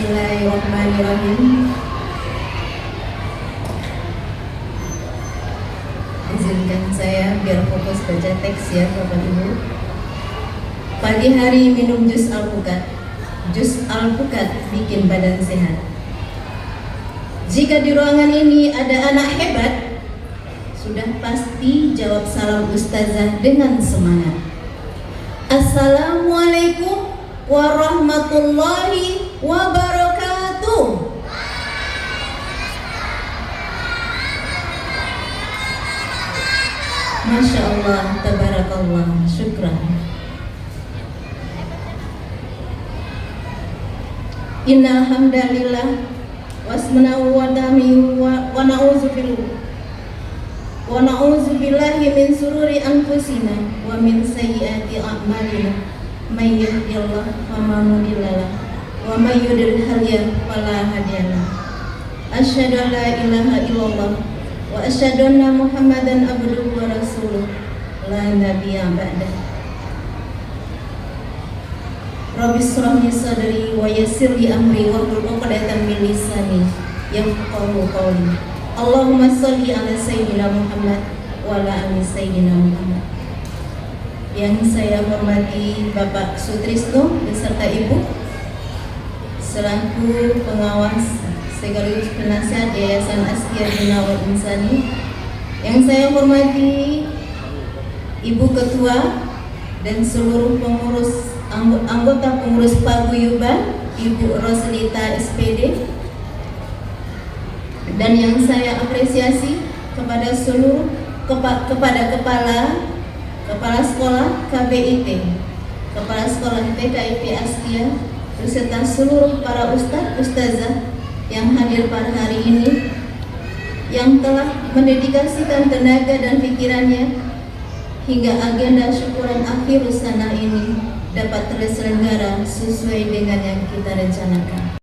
Bismillahirrahmanirrahim. Izinkan saya biar fokus baca teks ya Bapak Ibu. Pagi hari minum jus alpukat. Jus alpukat bikin badan sehat. Jika di ruangan ini ada anak hebat, sudah pasti jawab salam ustazah dengan semangat. Assalamualaikum warahmatullahi wabarakatuh. Masya Allah, tabarakallah, syukran. Innal hamdalillah wasmanahu wa dami wa na'udzu billahi min sururi anfusina wa min sayyiati a'malina. May yahdihillahu fala mudilla lahu wa may yudlil fala hadiya lahu. Asyhadu an la ilaha illallah wa asyhadu anna Muhammadan abduhu wa rasuluh la nabiyya ba'dahu. Rabbi shrah li sadri wa yassir li amri wahlul 'uqdatam min lisani yafqahu qawli. Allahumma shalli ala sayyidina Muhammad wa ala ali sayyidina Muhammad. Yang saya hormati Bapak Sutrisno beserta Ibu selaku pengawas sekaligus penasihat Yayasan Askia Bina wal Insani. Yang saya hormati Ibu Ketua dan seluruh pengurus anggota pengurus paguyuban Ibu Roslita SPD, dan yang saya apresiasi kepada seluruh kepada kepala sekolah KBIT, kepala sekolah TKIP Askia beserta seluruh para ustazah yang hadir pada hari ini, yang telah mendedikasikan tenaga dan pikirannya hingga agenda syukuran akhir sana ini dapat terselenggara sesuai dengan yang kita rencanakan.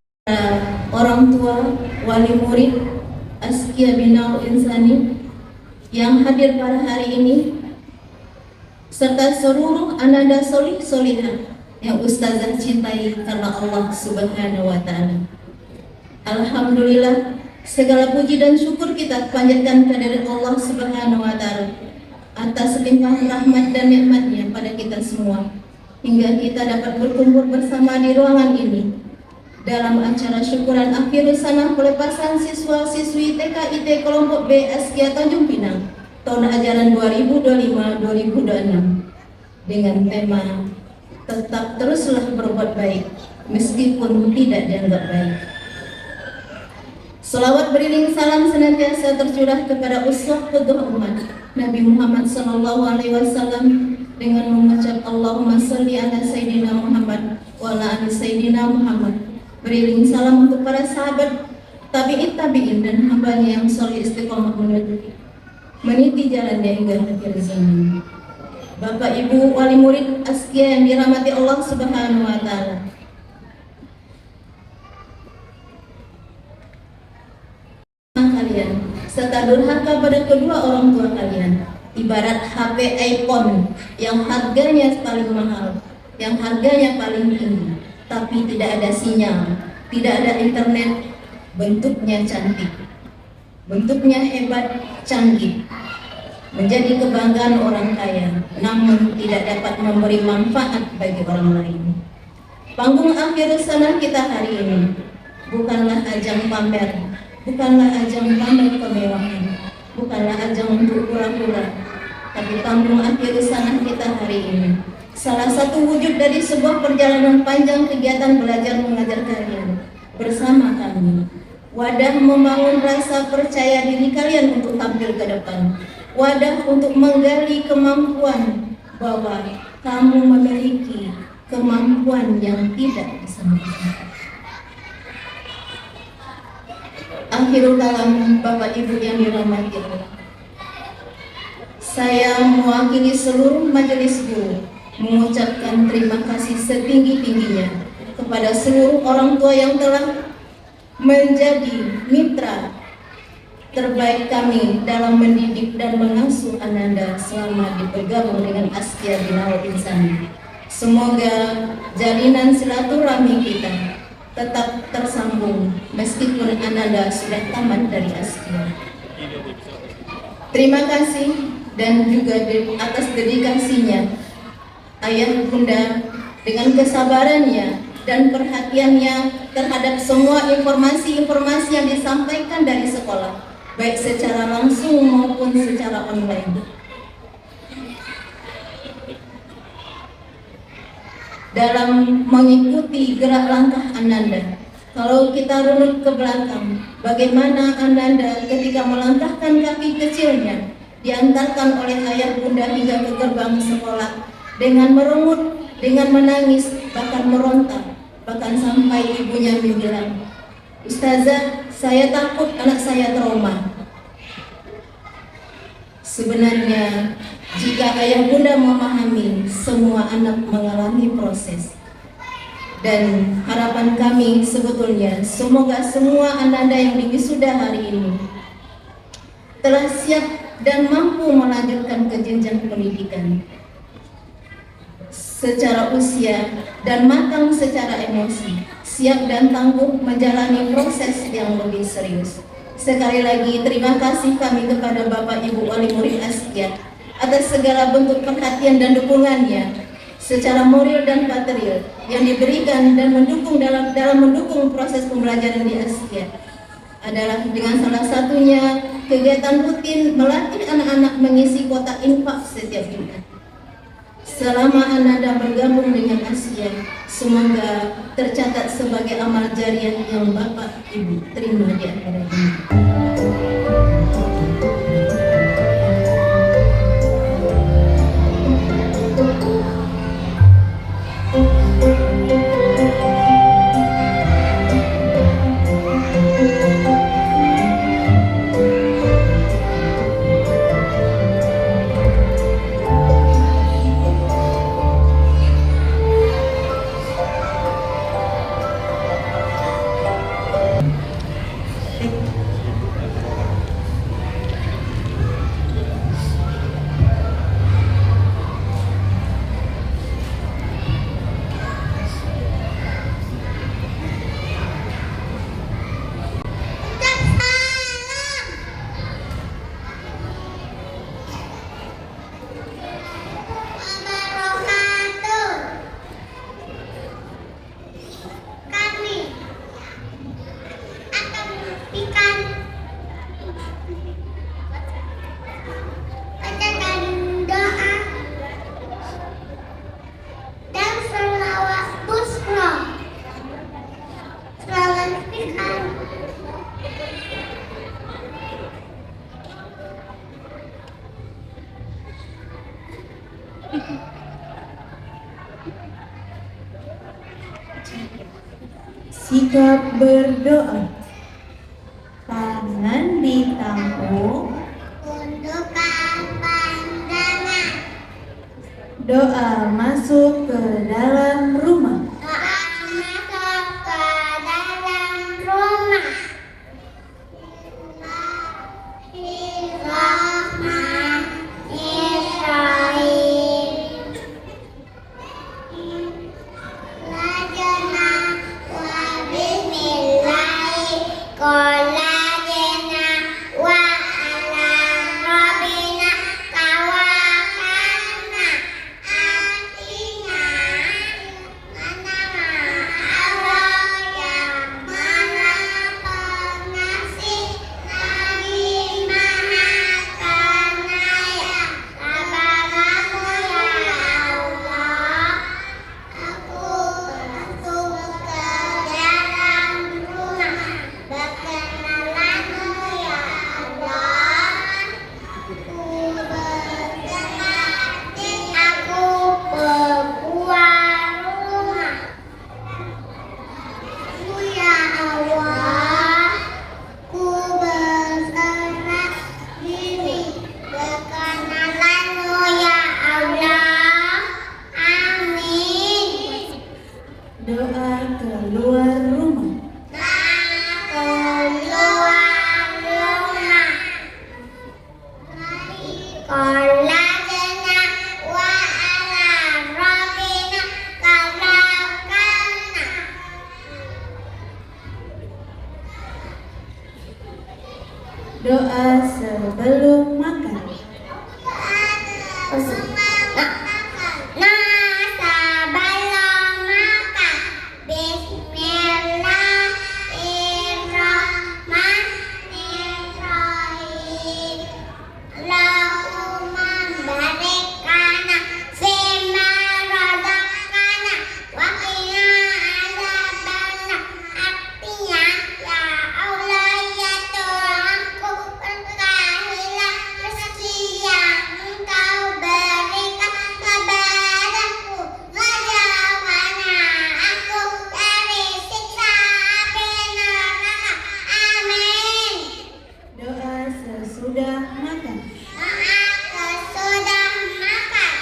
Orang tua, wali murid Askia Bina wal Insani yang hadir pada hari ini, serta seluruh ananda solih solihah yang ustazah cintai karena Allah Subhanahu wa Ta'ala. Alhamdulillah, segala puji dan syukur kita panjatkan kehadirat Allah Subhanahu wa Ta'ala atas limpahan rahmat dan nikmatnya pada kita semua, hingga kita dapat berkumpul bersama di ruangan ini dalam acara syukuran akhir sana pelepasan siswa-siswi TKIT kelompok B Askia Tanjung Pinang tahun ajaran 2025-2026 dengan tema tetap teruslah berbuat baik meskipun tidak dianggap baik. Selawat beriring salam senantiasa tercurah kepada uswah qudwah umat Nabi Muhammad SAW dengan mengucap Allahumma sholli ala Sayyidina Muhammad wa ala ali Sayyidina Muhammad. Beriring salam untuk para sahabat, tabi'in dan hambanya yang sholih istiqomah meniti jalannya hingga akhir zaman. Bapak Ibu wali murid Askia yang dirahmati Allah Subhanahu wa Ta'ala, kalian serta durhaka pada kedua orang tua kalian ibarat HP iPhone yang harganya paling mahal, yang harganya paling tinggi, tapi tidak ada sinyal, tidak ada internet. Bentuknya cantik, bentuknya hebat, canggih, menjadi kebanggaan orang kaya, namun tidak dapat memberi manfaat bagi orang lain. Panggung akhir sana kita hari ini bukanlah ajang pamer, bukanlah ajang pamer kemewahan, bukanlah ajang untuk pura-pura, tapi panggung akhir sana kita hari ini salah satu wujud dari sebuah perjalanan panjang kegiatan belajar mengajar kalian bersama kami. Wadah membangun rasa percaya diri kalian untuk tampil ke depan. Wadah untuk menggali kemampuan bahwa kamu memiliki kemampuan yang tidak disamakan. Akhirul kalam, Bapak Ibu yang dirahmati Allah, saya mewakili seluruh majelis guru mengucapkan terima kasih setinggi-tingginya kepada seluruh orang tua yang telah menjadi mitra terbaik kami dalam mendidik dan mengasuh ananda selama bergabung dengan Askia Bina wal Insani. Semoga jalinan silaturahmi kita tetap tersambung meskipun Ananda sudah tamat dari Askia. Terima kasih dan juga atas dedikasinya Ayah Bunda dengan kesabarannya dan perhatiannya terhadap semua informasi-informasi yang disampaikan dari sekolah, baik secara langsung maupun secara online. Dalam mengikuti gerak langkah Ananda, kalau kita runut ke belakang, bagaimana Ananda ketika melangkahkan kaki kecilnya diantarkan oleh ayah bunda hingga ke gerbang sekolah dengan merenggut, dengan menangis, bahkan meronta, bahkan sampai ibunya bilang, "Ustazah, saya takut anak saya trauma." Sebenarnya, jika ayah bunda memahami, semua anak mengalami proses. Dan harapan kami sebetulnya, semoga semua Ananda yang diwisuda hari ini telah siap dan mampu melanjutkan ke jenjang pendidikan secara usia dan matang secara emosi, siap dan tangguh menjalani proses yang lebih serius. Sekali lagi terima kasih kami kepada Bapak Ibu Wali Murid Askia atas segala bentuk perhatian dan dukungannya secara moral dan material yang diberikan dan mendukung dalam mendukung proses pembelajaran di Askia. Adalah dengan salah satunya kegiatan rutin melatih anak-anak mengisi kotak infak setiap Jumat. Selama Ananda bergabung dengan Askia, semoga tercatat sebagai amal jariah yang Bapak Ibu terima di akhir ini. Sikap berdoa. Tangan ditampung, undurkan pandangan. Doa masuk ke dalam rumah. Doa masuk ke dalam rumah. Doa sebelum makan. Sesudah makan. Sesudah makan.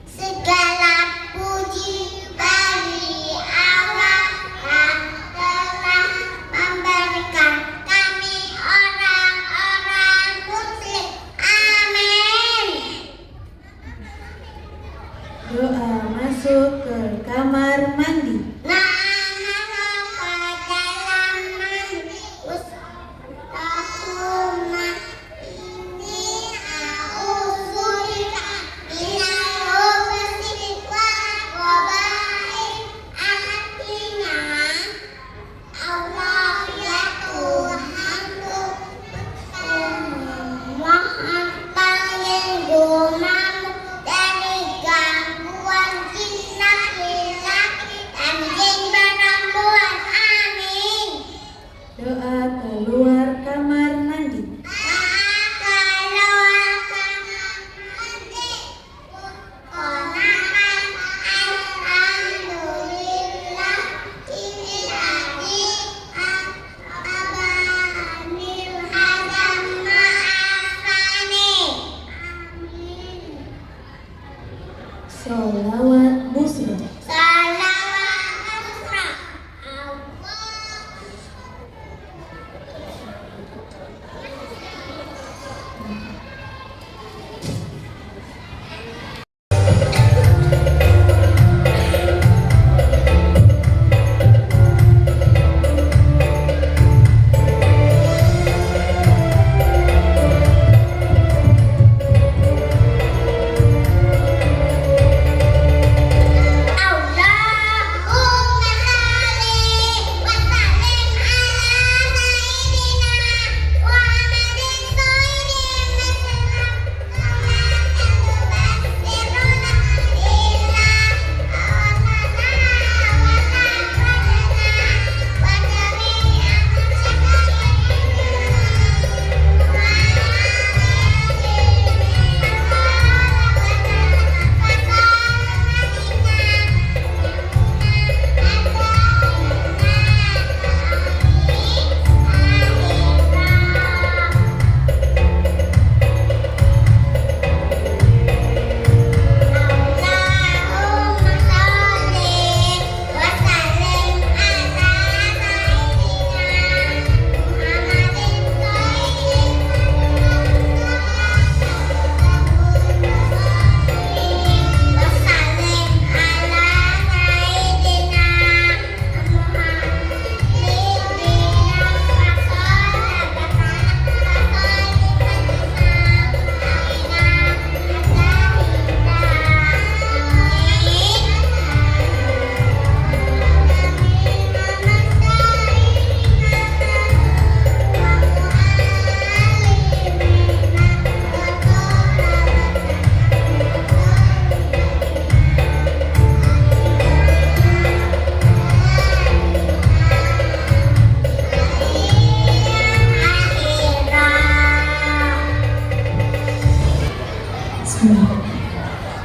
Segala puji bagi Allah yang telah memberikan kami orang-orang Muslim. Amin. Doa masuk ke kamar mandi. Dari gangguan jin laki-laki dan jin perempuan. Amin. Doa keluar kamar mandi. Sholawat busra.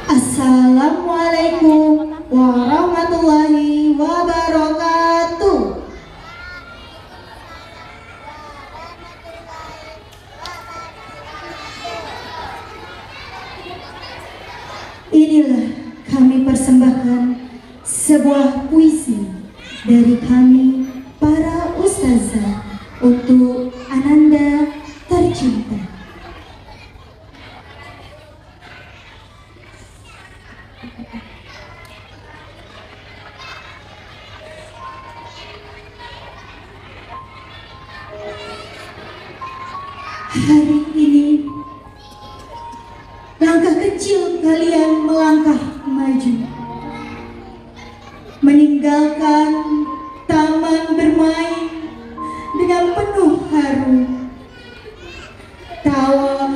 Assalamualaikum warahmatullahi wabarakatuh. Inilah kami persembahkan sebuah puisi dari kami para ustazah untuk Ananda Hari ini langkah kecil kalian melangkah maju, meninggalkan taman bermain dengan penuh haru, tawa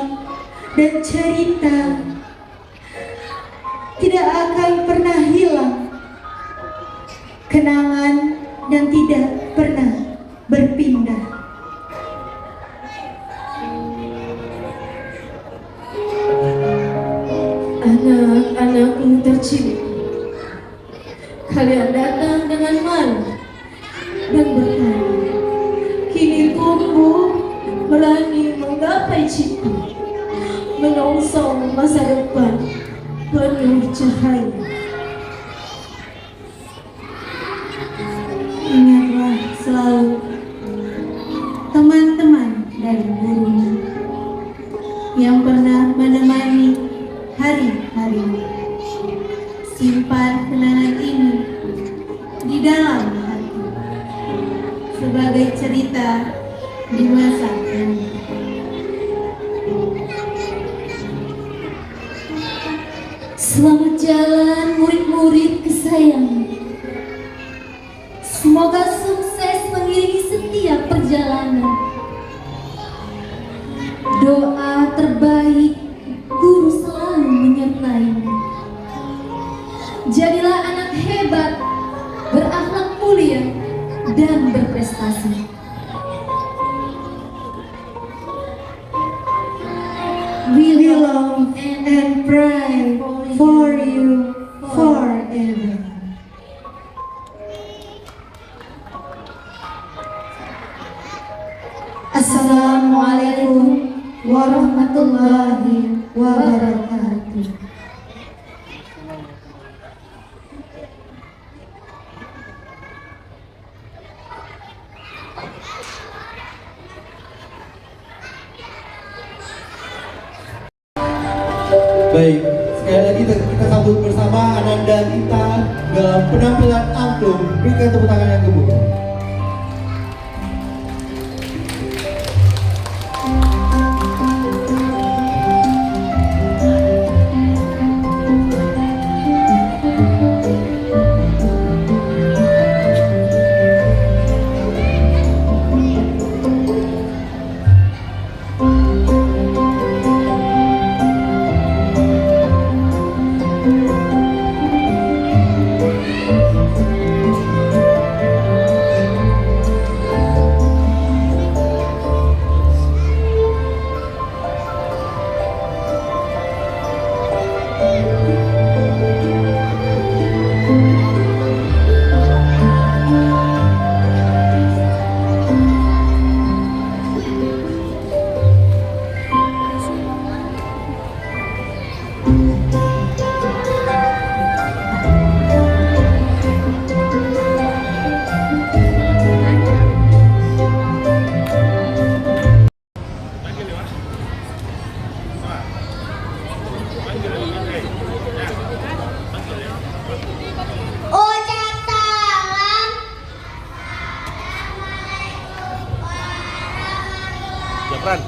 dan cerita tidak akan pernah hilang, kenangan yang tidak pernah berpindah. Anak-anakku tercinta, kalian datang dengan malu dan bertanya, kini tumbuh berani menggapai cita, menyongsong masa depan penuh cahaya. Ingatlah selalu teman-teman dari gurumu yang pernah menemani hari-hari. Simpan kenangan ini di dalam hati sebagai cerita di masa lalu. Selamat jalan murid-murid kesayangan. Semoga sukses mengiringi setiap perjalanan. Doa terbaik guru selalu menyertaimu. Jadilah anak hebat, berakhlak mulia, dan berprestasi. We love and pray for you forever. Assalamualaikum warahmatullahi wabarakatuh. Baik, sekali lagi kita sambut bersama Ananda kita dalam penampilan angklung. Berikan tepuk tangan yang gemuruh. Ucap salam. Japran.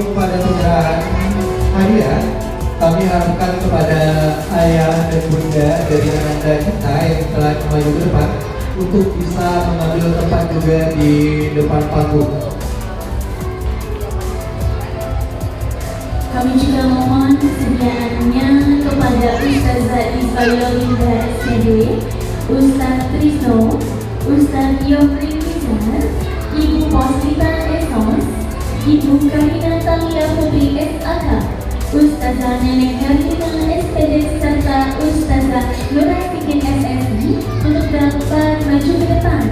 sebelum pada penyerahan hadiah, kami harapkan kepada ayah dan bunda dari Ananda kita yang telah maju ke depan untuk bisa mengambil tempat juga di depan panggung. Kami juga mohon kesediaannya kepada Ustazah Isfailolinda SPD, Ustaz Trisno, Ustaz Yofri Rizal, Ibu Poslita Esos, Ibu Karina Talia Putri SAK, Ustazah Nenek Karina SPD serta Ustazah Nuratikin SSI untuk dapat maju ke depan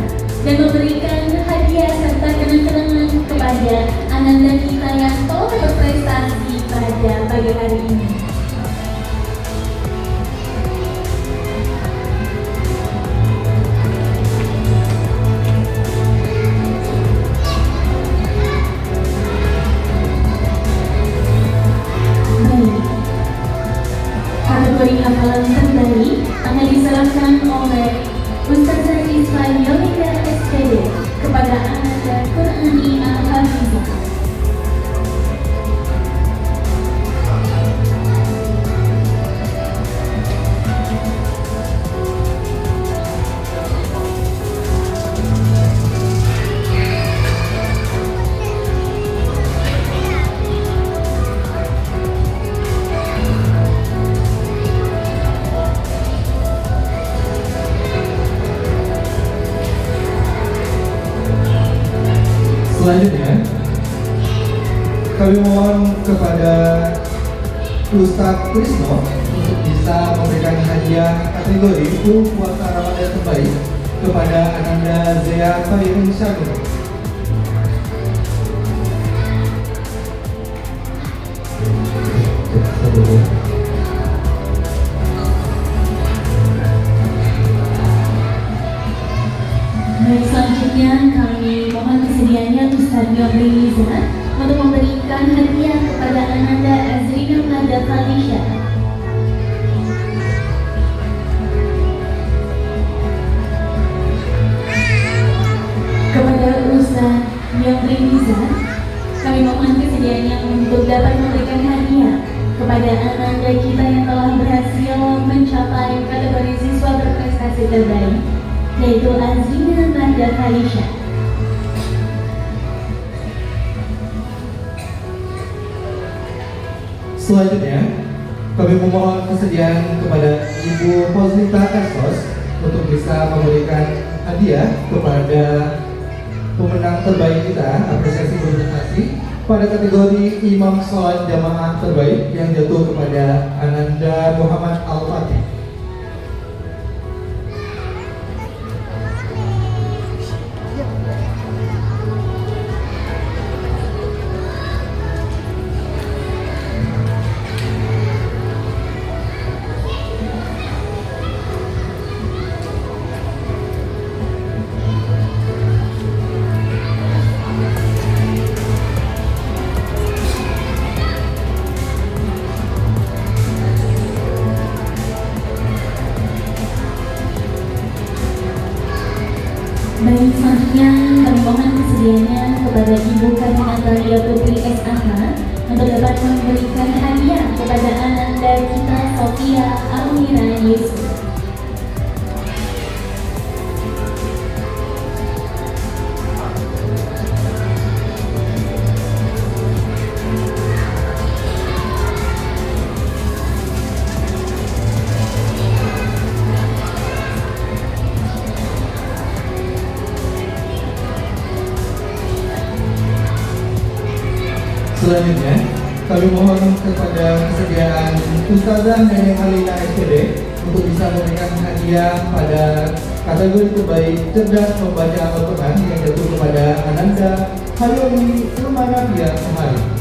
dan memberikan hadiah serta kenang-kenangan kepada Ananda kita yang telah berprestasi pada pagi hari ini. Kategori hafalan terbaik akan diserahkan oleh Ustazah Isfailolinda SPD kepada Ananda Qur'ani Al-Hafizah. Selanjutnya, kami mohon kepada Ustaz Trisno untuk bisa memberikan hadiah kategori Guru Puasa Ramadan terbaik kepada Ananda Zea Khairin Syamil. Baik, selanjutnya kami mohon kesediaannya Ustaz Yofri Rizal untuk memberikan hadiah kepada Ananda Azrina Nada Falisha. Kepada Ustaz Yofri Rizal, kami mohon kesediaannya untuk dapat memberikan hadiah kepada Ananda kita yang telah berhasil mencapai kategori siswa berprestasi terbaik, yaitu Azrina Nada Falisha. Selanjutnya, kami memohon kesediaan kepada Ibu Poslita Esos untuk bisa memberikan hadiah kepada pemenang terbaik kita, apresiasi berprestasi pada kategori Imam Sholat Jamaah terbaik yang jatuh kepada Ananda Muhammad Al-Fatih. Baik, selanjutnya kami mohon kesediaannya kepada Ibu Karina Talia Putri SAK untuk dapat memberikan hadiah kepada Ananda kita Sofia Almira Yusuf. Selanjutnya, kami mohon kepada kesediaan Ustazah Nenek Halina SPD untuk bisa memberikan hadiah pada kategori terbaik cerdas membaca Al-Quran yang jatuh kepada Ananda Hayoni Ilmanafia Semari.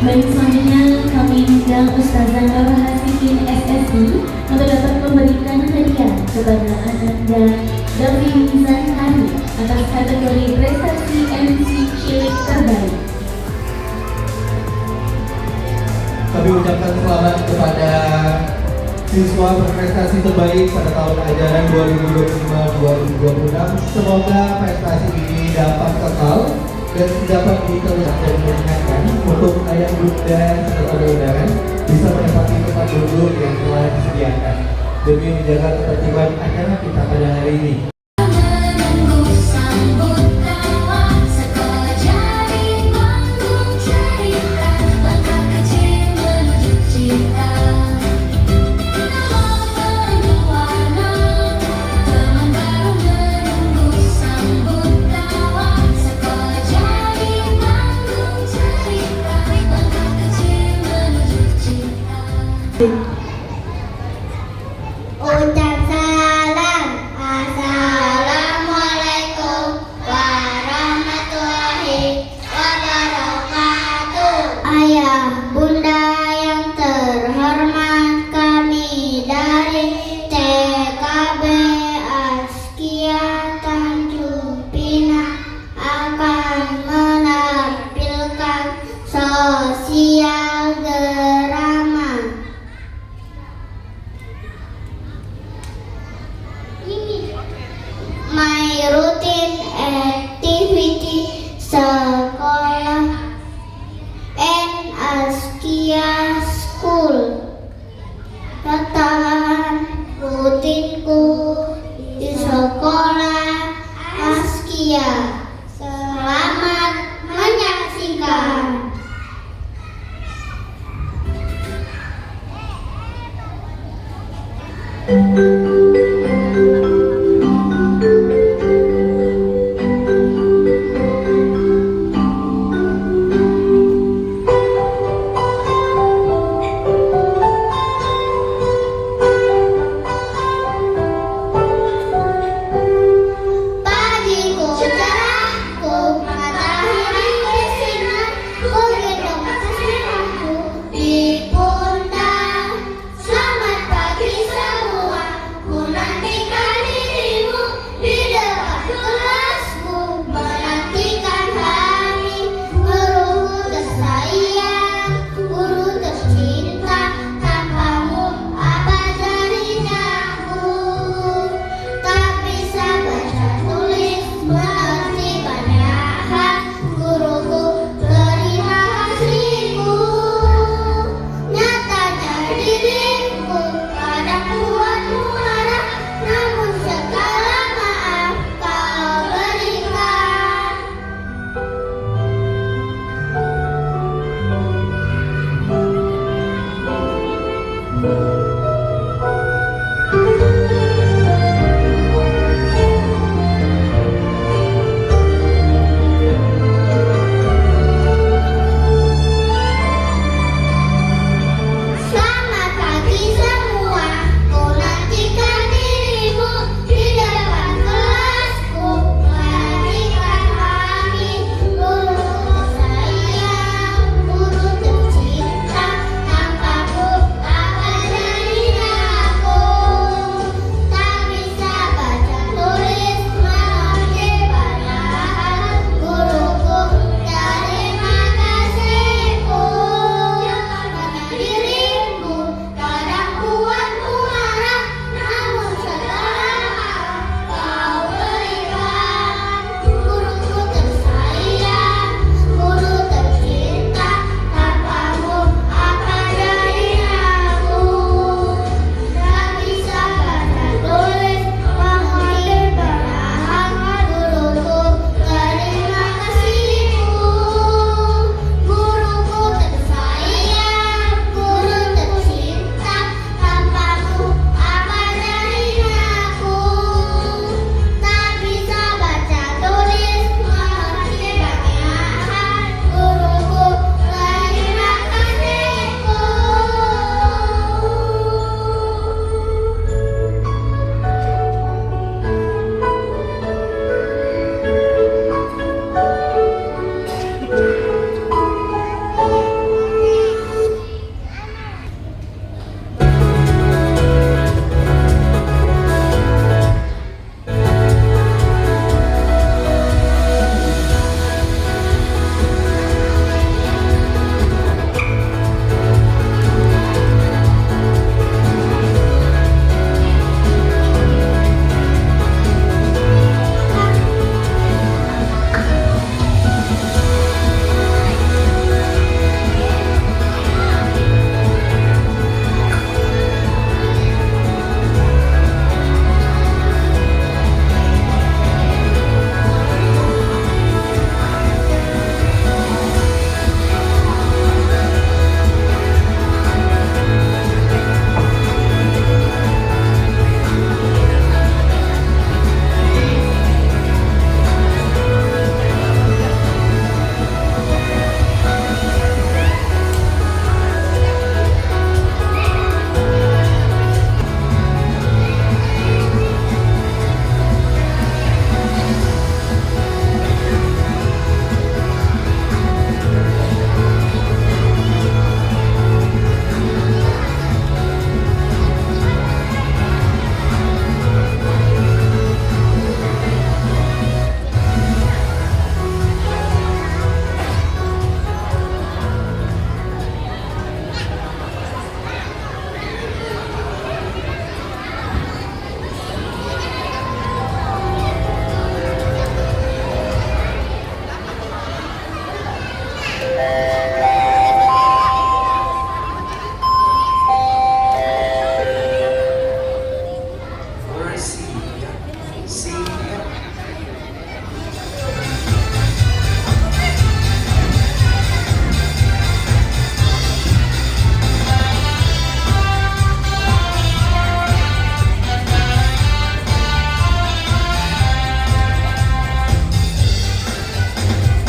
Baik, selanjutnya kami undang Ustazah Nur Hasikin SSI untuk dapat memberikan hadiah kepada Ananda Davi Mizan Hari atas kategori prestasi MC cilik terbaik. ucapkan selamat kepada siswa berprestasi terbaik pada tahun ajaran 2025-2026. Semoga prestasi ini dapat kekal dan dapat diteruskan dan mengingatkan untuk ayah bunda serta undangan bisa menempati tempat duduk yang telah disediakan demi menjaga ketertiban acara kita pada hari ini. Ucap salam. Assalamualaikum warahmatullahi wabarakatuh. Ayah bunda yang terhormat, kami dari TKB Askia Tanjung Pinang akan menampilkan sosial drama. My routine activity sekolah and Askia School. Katakan rutinku di sekolah Askia. Selamat menyaksikan. Pagiku cerahku, matahari bersinar, ku gendong tasbihku di pundak. Selamat pagi semua, ku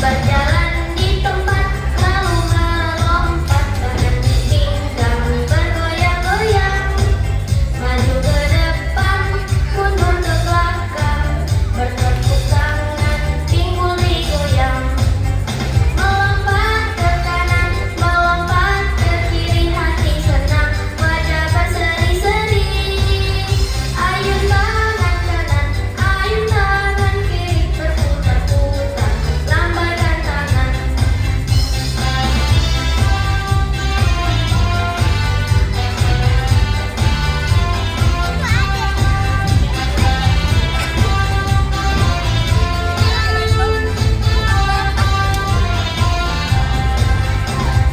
Berjalan di tempat lalu melompat tangan pinggang bergoyang-goyang, maju ke depan mundur ke belakang, bertepuk tangan pinggul digoyang, melompat ke kanan melompat ke kiri, hati senang wajah berseri-seri, ayun tangan kanan ayun tangan kiri, berputar-putar lambaikan tangan.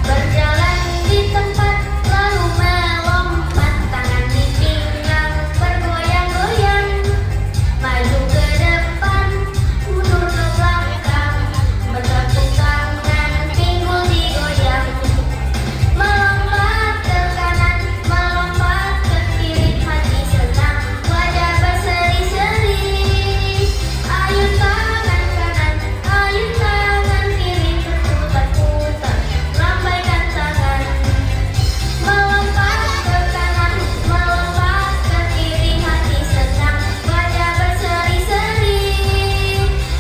Berjalan di tempat lalu melompat tangan di pinggang bergoyang-goyang, maju ke depan mundur ke belakang, bertepuk tangan pinggul digoyang, melompat ke kanan melompat ke kiri, hati senang wajah berseri-seri, ayun tangan kanan ayun tangan kiri, berputar-putar lambaikan tangan, melompat ke kanan melompat ke kiri, hati senang wajah berseri-seri,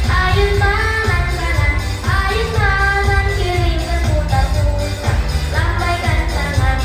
ayun tangan kanan ayun tangan kiri, berputar-putar lambaikan tangan.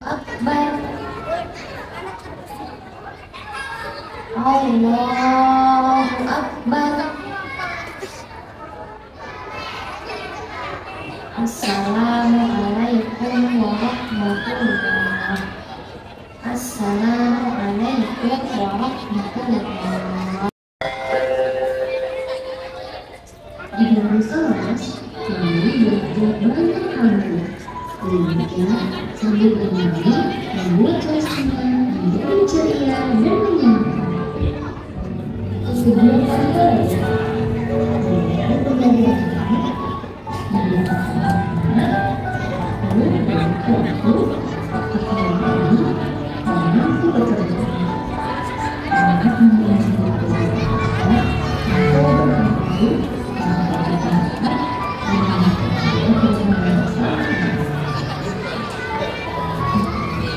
Akbar, Allahu Akbar. Assalamualaikum warahmatullahi. Assalamualaikum warahmatullahi. Di dalam sholat, kami belajar banyak hal. Kemudian sambil bernyanyi membuat suasana menjadi ceria dan menyenangkan. Sebelum kami belajar,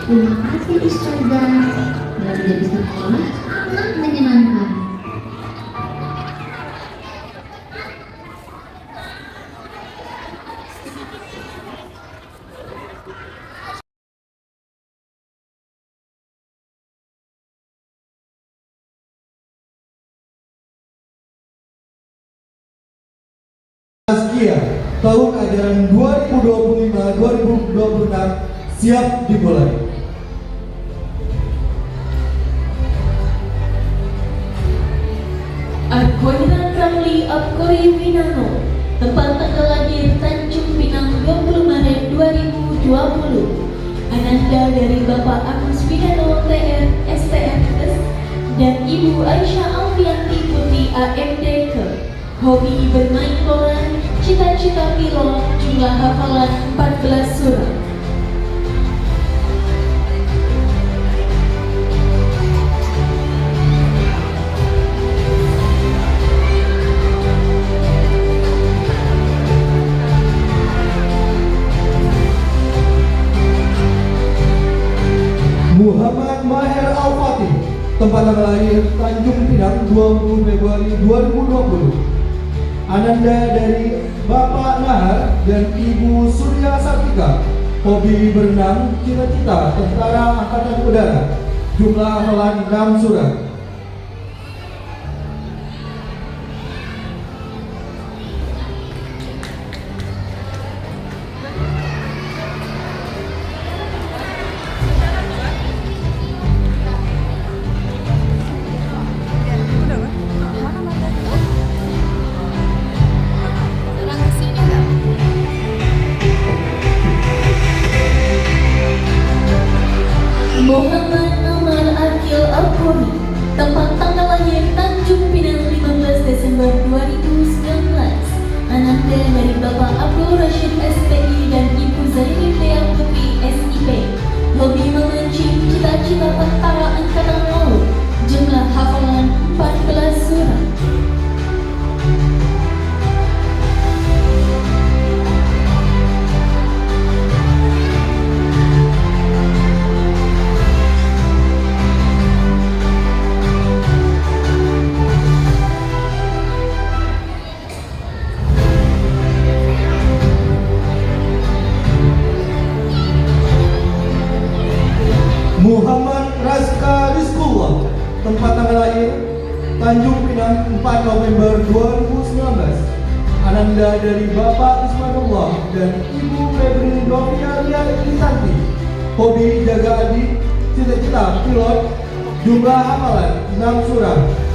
terima kasih Ustazah, belajar di sekolah sangat menyenangkan. Tazkiyah tahun ajaran 2025-2026 siap dimulai. Al-Quran Ramli Abkori Winano, tempat tanggal lahir Tanjung Pinang 20 Maret 2020. Ananda dari Bapak Agus Winano TR STMS dan Ibu Aisyah Alfianti Putri AMDK. Hobi bermain bola, cita-cita pilot, jumlah hafalan 14 surat. Tempat tanggal lahir Tanjung Pinang 20 Februari 2020. Ananda dari Bapak Nahar dan Ibu Surya Satika. Hobi berenang, cita-cita Tentara Angkatan Udara. Jumlah hafalan 6 surat. Muhammad Amar Akil Al-Quri, tempat tanggal lahir Tanjung Pinang 15 Desember 2019. Ananda dari Bapak Abdul Rashid SPI dan Ibu Zaini Dea Putri SIP. Hobi memancing, cita-cita Tentara Angkatan Laut. Jumlah hafalan 14 surat. Muhammad Raska Rizkullah, tempat tanggal lahir Tanjung Pinang 4 November 2019. Ananda dari Bapak Ismanullah dan Ibu Febri Noviaria Isanti. Hobi jaga adik, cita-cita pilot. Jumlah hafalan 6 surat.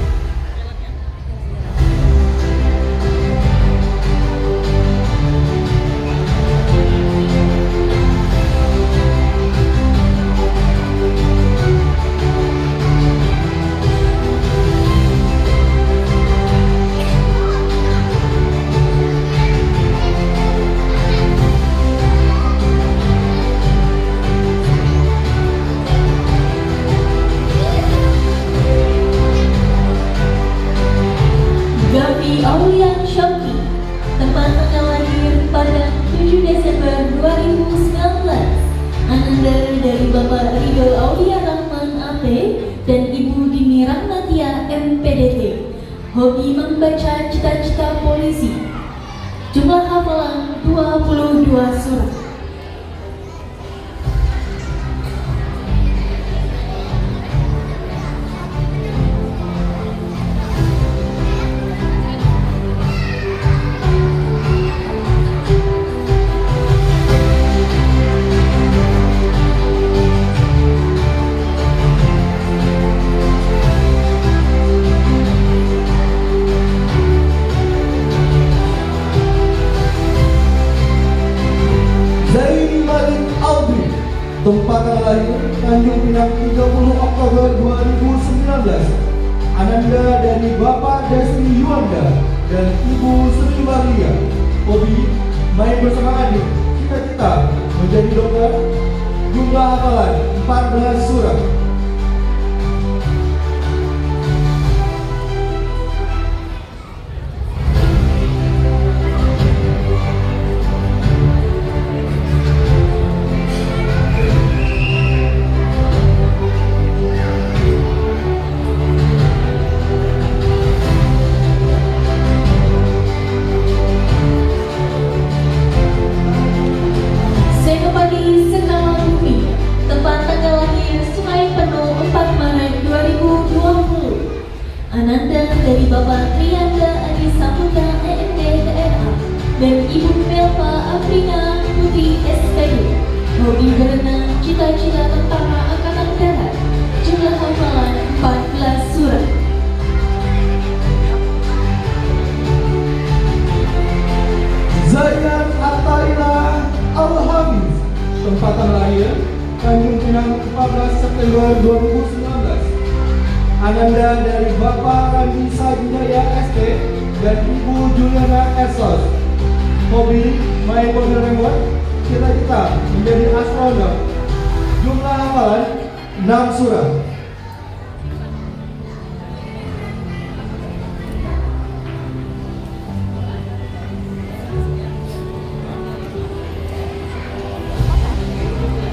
Gavi Aulian Syauki, tempat tanggal lahir pada 7 Desember 2019. Ananda dari Bapak Ridho Aulia Rahman AP dan Ibu Dini Rahmatia MPDT. Hobi membaca, cita-cita polisi. Jumlah hafalan 22 surat. Tempat tanggal lahir Tanjung Pinang 30 Oktober 2019. Ananda dari Bapak Desri Yuanda dan Ibu Sri Maria. Hobi main bersama adik, cita-cita menjadi dokter. Jumlah hafalan 14 surat. Senopati Skala Bumi, tempat tanggal lahir Sungai Penuh 4 Maret 2020. Ananda dari Bapak Trianda Adi Saputra EMD TRA dan Ibu Melva Afrina Putri SPD. Hobi berenang, cita-cita Tentara Angkatan Darat. Jumlah hafalan 14 surat. Zayan Atarina Al-Hafiz, tempat tanggal lahir Tanjung Pinang 14 September 2019. Ananda dari Bapak Randi Sajidaya ST dan Ibu Juliana Esos. Hobi main mobil remote, cita-cita menjadi astronot. Jumlah hafalan 6 surat.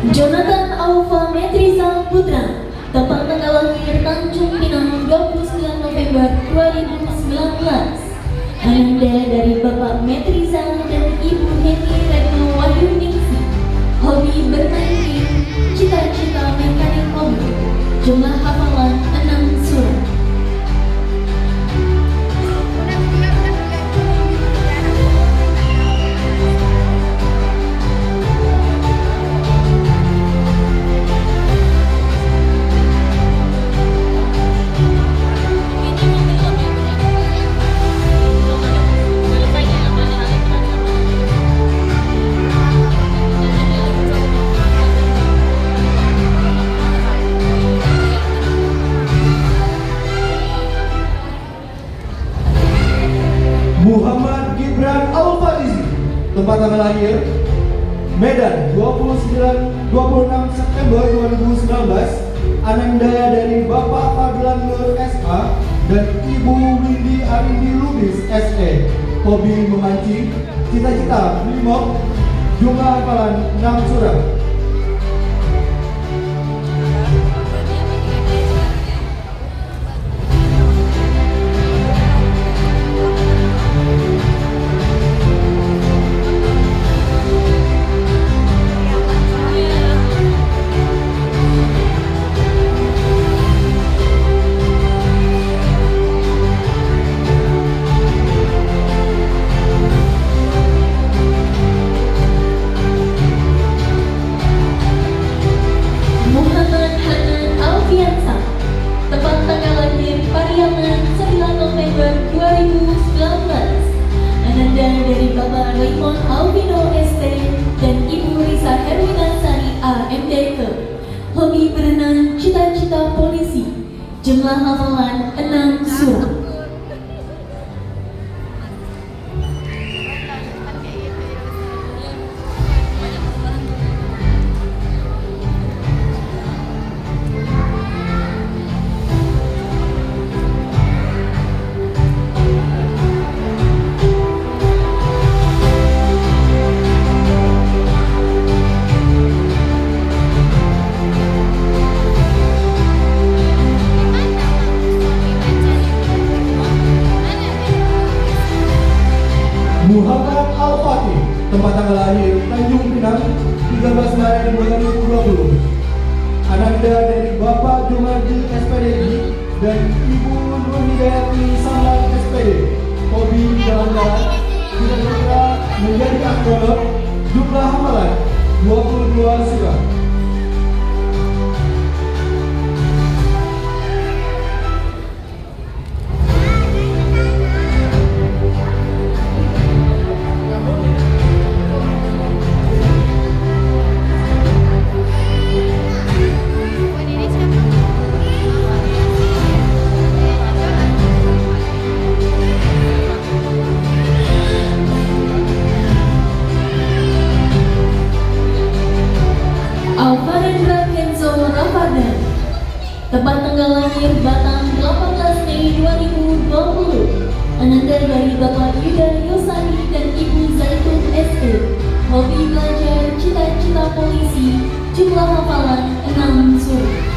Jonathan Aufa Metri Sang Putra, tempat tanggal lahir Tanjung 2019. Ananda dari Bapak Metrizal dan Ibu Heni Retno Wahyuningsi. Hobi bermain, cita-cita mekanik mobil. Jumlah hafalan 6 surat. Muhammad Gibran Al-Farizi, tempat tanggal lahir Medan 26 September 2019. Ananda dari Bapak Fadlan Nur SH dan Ibu Windy Arindi Lubis SE. Hobi memancing, cita-cita brimob, jumlah hafalan 6 surat. Muhammad Hanan Alfiansa, tepat tanggal lahir Pariaman 9 November 2019. Ananda dari Bapak Raymond Alvino ST dan Ibu Risa Herwinasari AMDK. Hobi berenang, cita-cita polisi. Jumlah hafalan 6 surat. Muhammad Al-Fatih, tempat tanggal lahir Tanjung Pinang 13 Maret 2020. Ananda dari Bapak Jumardi SPDI dan Ibu Nur Hidayati Samad SPD. Hobi jalan-jalan, cita-cita menjadi astronot. Jumlah hafalan 22 surat. Alvarendra Kenzo Ramadhan, tepat tanggal lahir Batam 18 Mei 2020. Ananda dari Bapak Yuda Yosani dan Ibu Zaitun SE. Hobi belajar, cita-cita polisi. Jumlah hafalan 6 surat.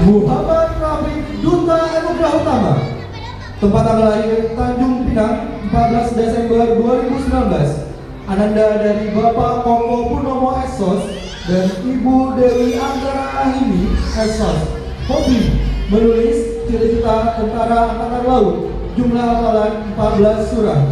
Muhammad Rafiq Duta Anugrah Utama, tempat tanggal lahir Tanjung Pinang 14 Desember 2019. Ananda dari Bapak Kongko Purnomo Esos dan Ibu Dewi Anggara Ahimi Esos. Hobi menulis, cita-cita tentara angkatan laut. Jumlah hafalan 14 surat.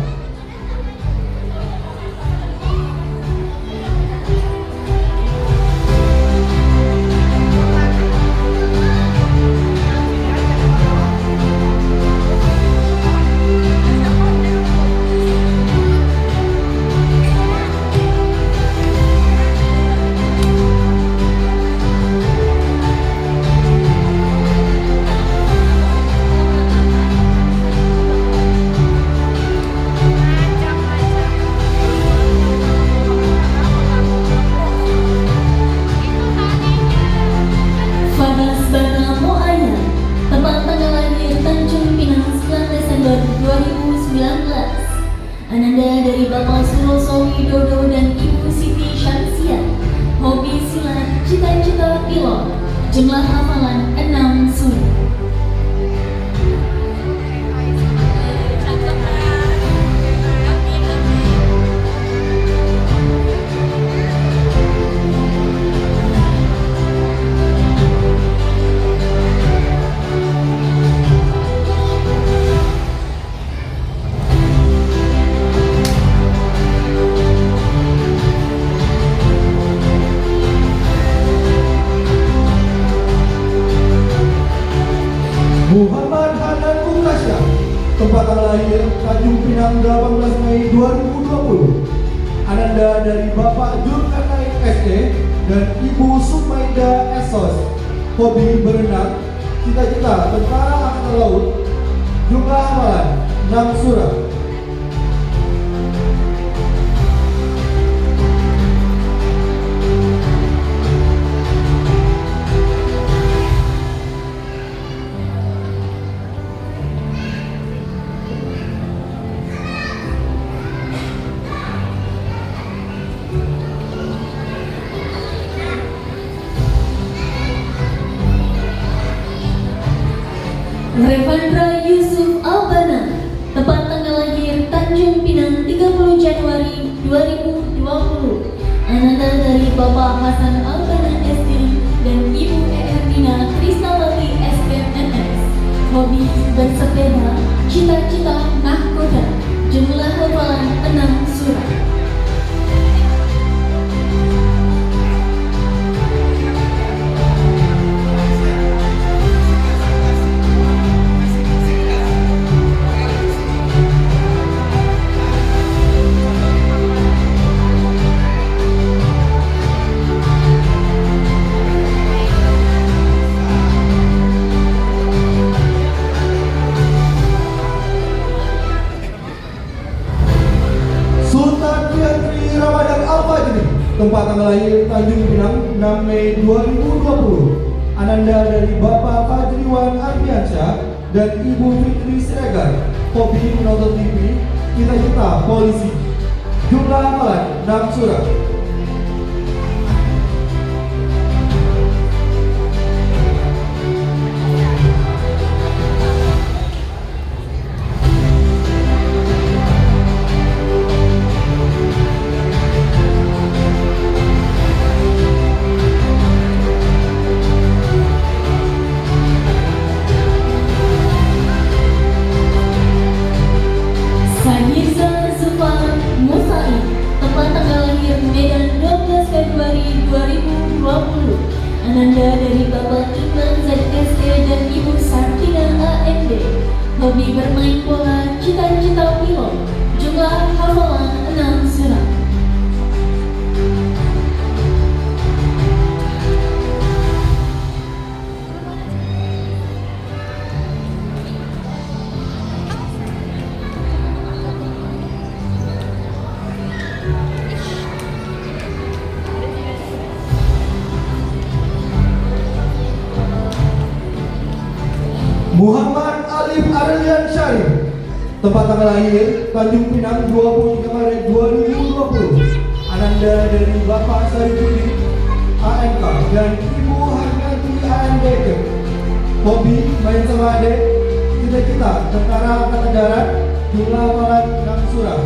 Bapak Suroso Widodo dan Ibu Siti Syamsiah. Hobi silat, cita-cita pilot. Jumlah hafalan 6 surat. Muhammad Hanan Mukasya, tempat tanggal lahir Tanjung Pinang 18 Mei 2020. Ananda dari Bapak Julkarnain SE dan Ibu Sumaida Esos. Hobi berenang, cita-cita tentara angkatan laut. Jumlah hafalan 6 surat. Revandra Yusuf Albana, tempat tanggal lahir Tanjung Pinang 30 Januari 2020. Ananda dari Bapak Hasan Albana SD dan Ibu Erlina Krisnawati SMNS. Hobi bersepeda, cita-cita nahkoda. Jumlah hafalan 6 surat. Tempat tanggal lahir Tanjung Pinang 6 Mei 2020. Ananda dari Bapak Fajriwan Ardiansyah dan Ibu Fitri Siregar. Hobi menonton TV, cita-cita polisi. Jumlah hafalan 6 surat. Ananda dari Bapak Iman ZSD dan Ibu Sartina AMD. Hobi bermain bola, cita-cita pilot. Jumlah hafalan 6 surat. Muhammad Alif Arlian Syarif, tempat tanggal lahir Tanjung Pinang 23 Maret 2020. Ananda dari Bapak Saripudin AMK dan Ibu Haryanti AMDK. Hobi main sama adik, cita-cita tentara angkatan darat. Jumlah hafalan 6 surat.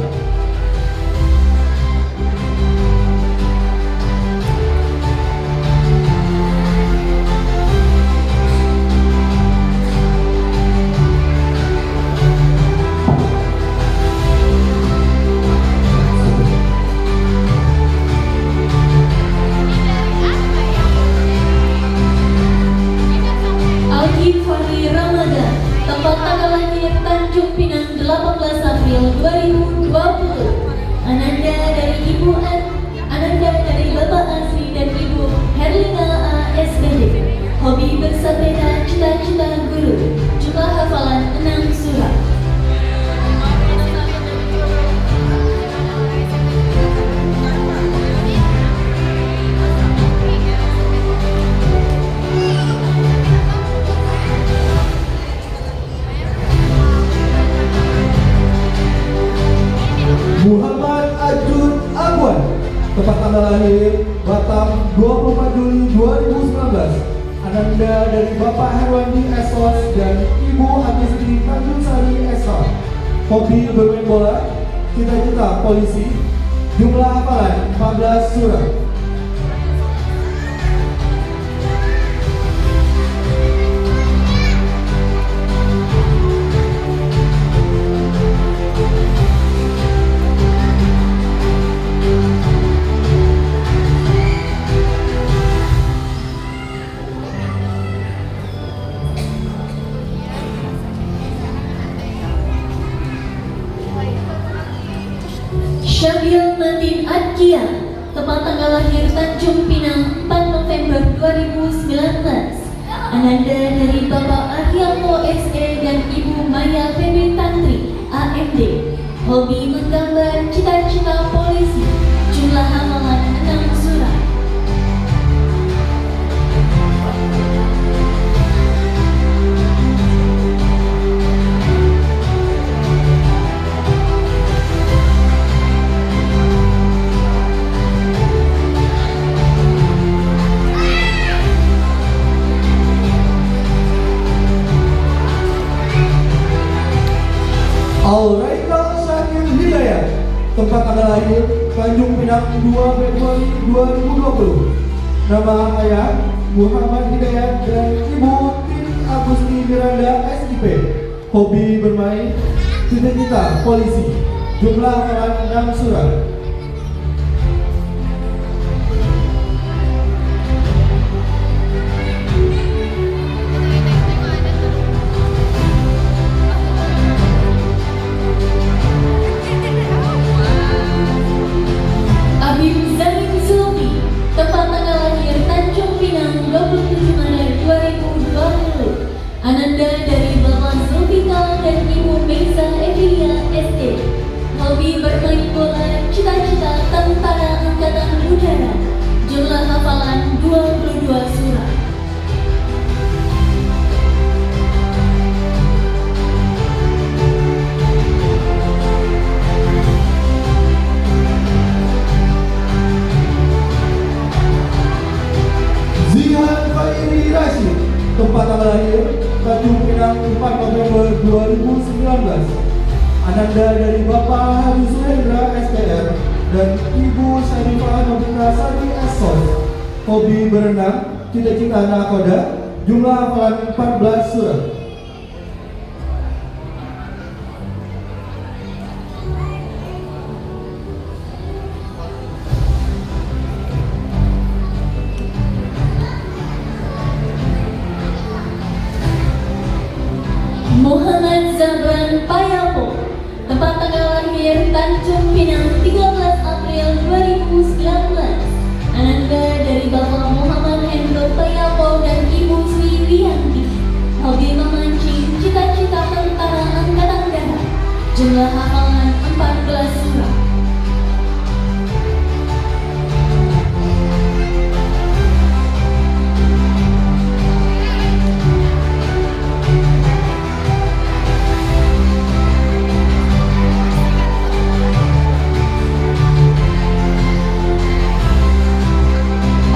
Tempat tanggal lahir Tanjung Pinang 18 April 2020. Ananda dari Bapak Herwandi SOS dan Ibu Agustri Tanjungsari SH. Hobi bermain bola, cita-cita polisi, jumlah hafalan 14 surat. Syabil Nadim Adkia, tepat tanggal lahir Tanjung Pinang 4 November 2019. Ananda dari Bapak Arianto SE dan Ibu Maya Febri Tantri AMD. Hobi menggambar, cita-cita polisi, jumlah halaman 6 surat. Alraika Syakir Hidayat, tempat tanggal lahir Tanjung Pinang 2 Februari 2020. Nama ayah Muhammad Hidayat dan Ibu Tin Agusti Miranda SIP. Hobi bermain, cita-cita polisi, jumlah hafalan 6 surat. Abim Zain Zulfi, tepat tanggal lahir Tanjung Pinang 27 Maret 2020. Ananda dari Bapak Zulfikar dan Ibu Meiza Evilia SE. Hobi bermain bola, cita-cita tentara angkatan udara. Jumlah hafalan 22 surat. Zihan Khairi Rashid, tempat tanggal lahir Tanjung Pinang 4 November 2019. Ananda dari Bapak Hari Suhendra SPR dan Ibu Syarifah Nobita Sari SOS. Hobi berenang, cita-cita nakoda, jumlah hafalan 14 surat. Muhammad Zabran Payapo, tempat tanggal lahir Tanjung Pinang 13 April 2019. Ananda dari Bapak Muhammad Hendro Payapo dan Ibu Sri Wiyanti. Hobi memancing, cita-cita tentara angkatan darat. Jumlah hafalan 14 surat.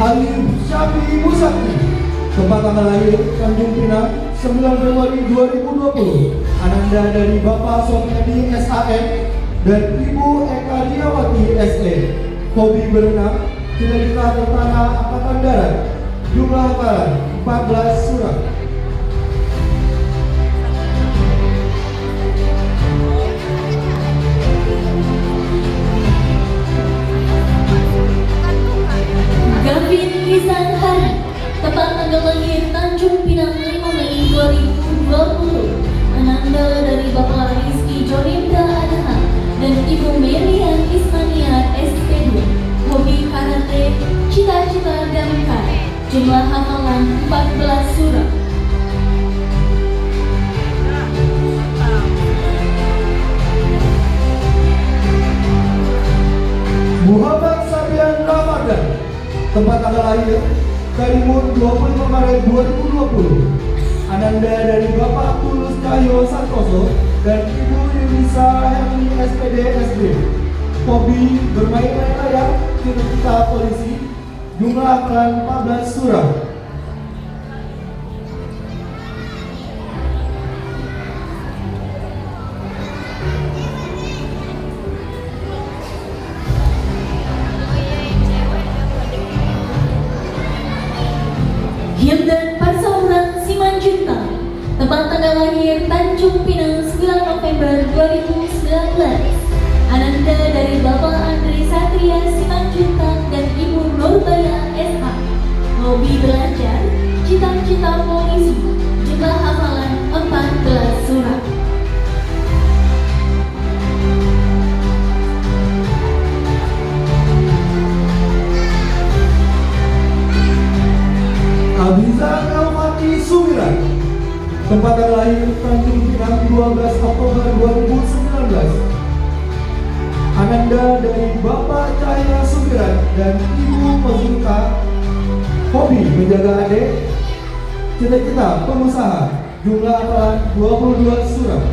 Alif Syafi Musakti, tempat tanggal lahir Tanjung Pinang 9 Februari 2020. Ananda dari Bapak Sofiadi SAM dan Ibu Eka Diawati SE. Hobi berenang, cita-cita tentara angkatan darat. Jumlah hafalan 14 surat. Gavin Rizan Hari, tepat tanggal lahir Tanjung Pinang 5 Mei 2020. Ananda dari Bapak Rizky Jorindra Adha dan Ibu Merian Ismania SPD. Hobi karate, cita-cita damkar. Jumlah hafalan 14 surat. Muhammad Sabian Ramadan, tempat tanggal lahir Karimun 25 Maret 2020. Ananda dari Bapak Tulus Cahyo Santoso dan Ibu Yunisa Herni SPD SB. Hobi bermain layar, cita-cita polisi, jumlah hafalan 14 surat. Hildan Parsauran Simanjuntak, tempat tanggal lahir Tanjung Pinang 9 November 2019. Ananda dari Bapak Andre Satria Simanjuntak dan Ibu Nurbaya SH. Hobi belajar, cita-cita polisi, jumlah hafalan 14 surat. Abizar Elfati Sumiran, tempat tanggal lahir Tanjung Pinang 12 Oktober 2019. Ananda dari Bapak Cahaya Sumiran dan Ibu Kozulka. Hobi menjaga adik, cita-cita pengusaha, jumlah hafalan 22 surat.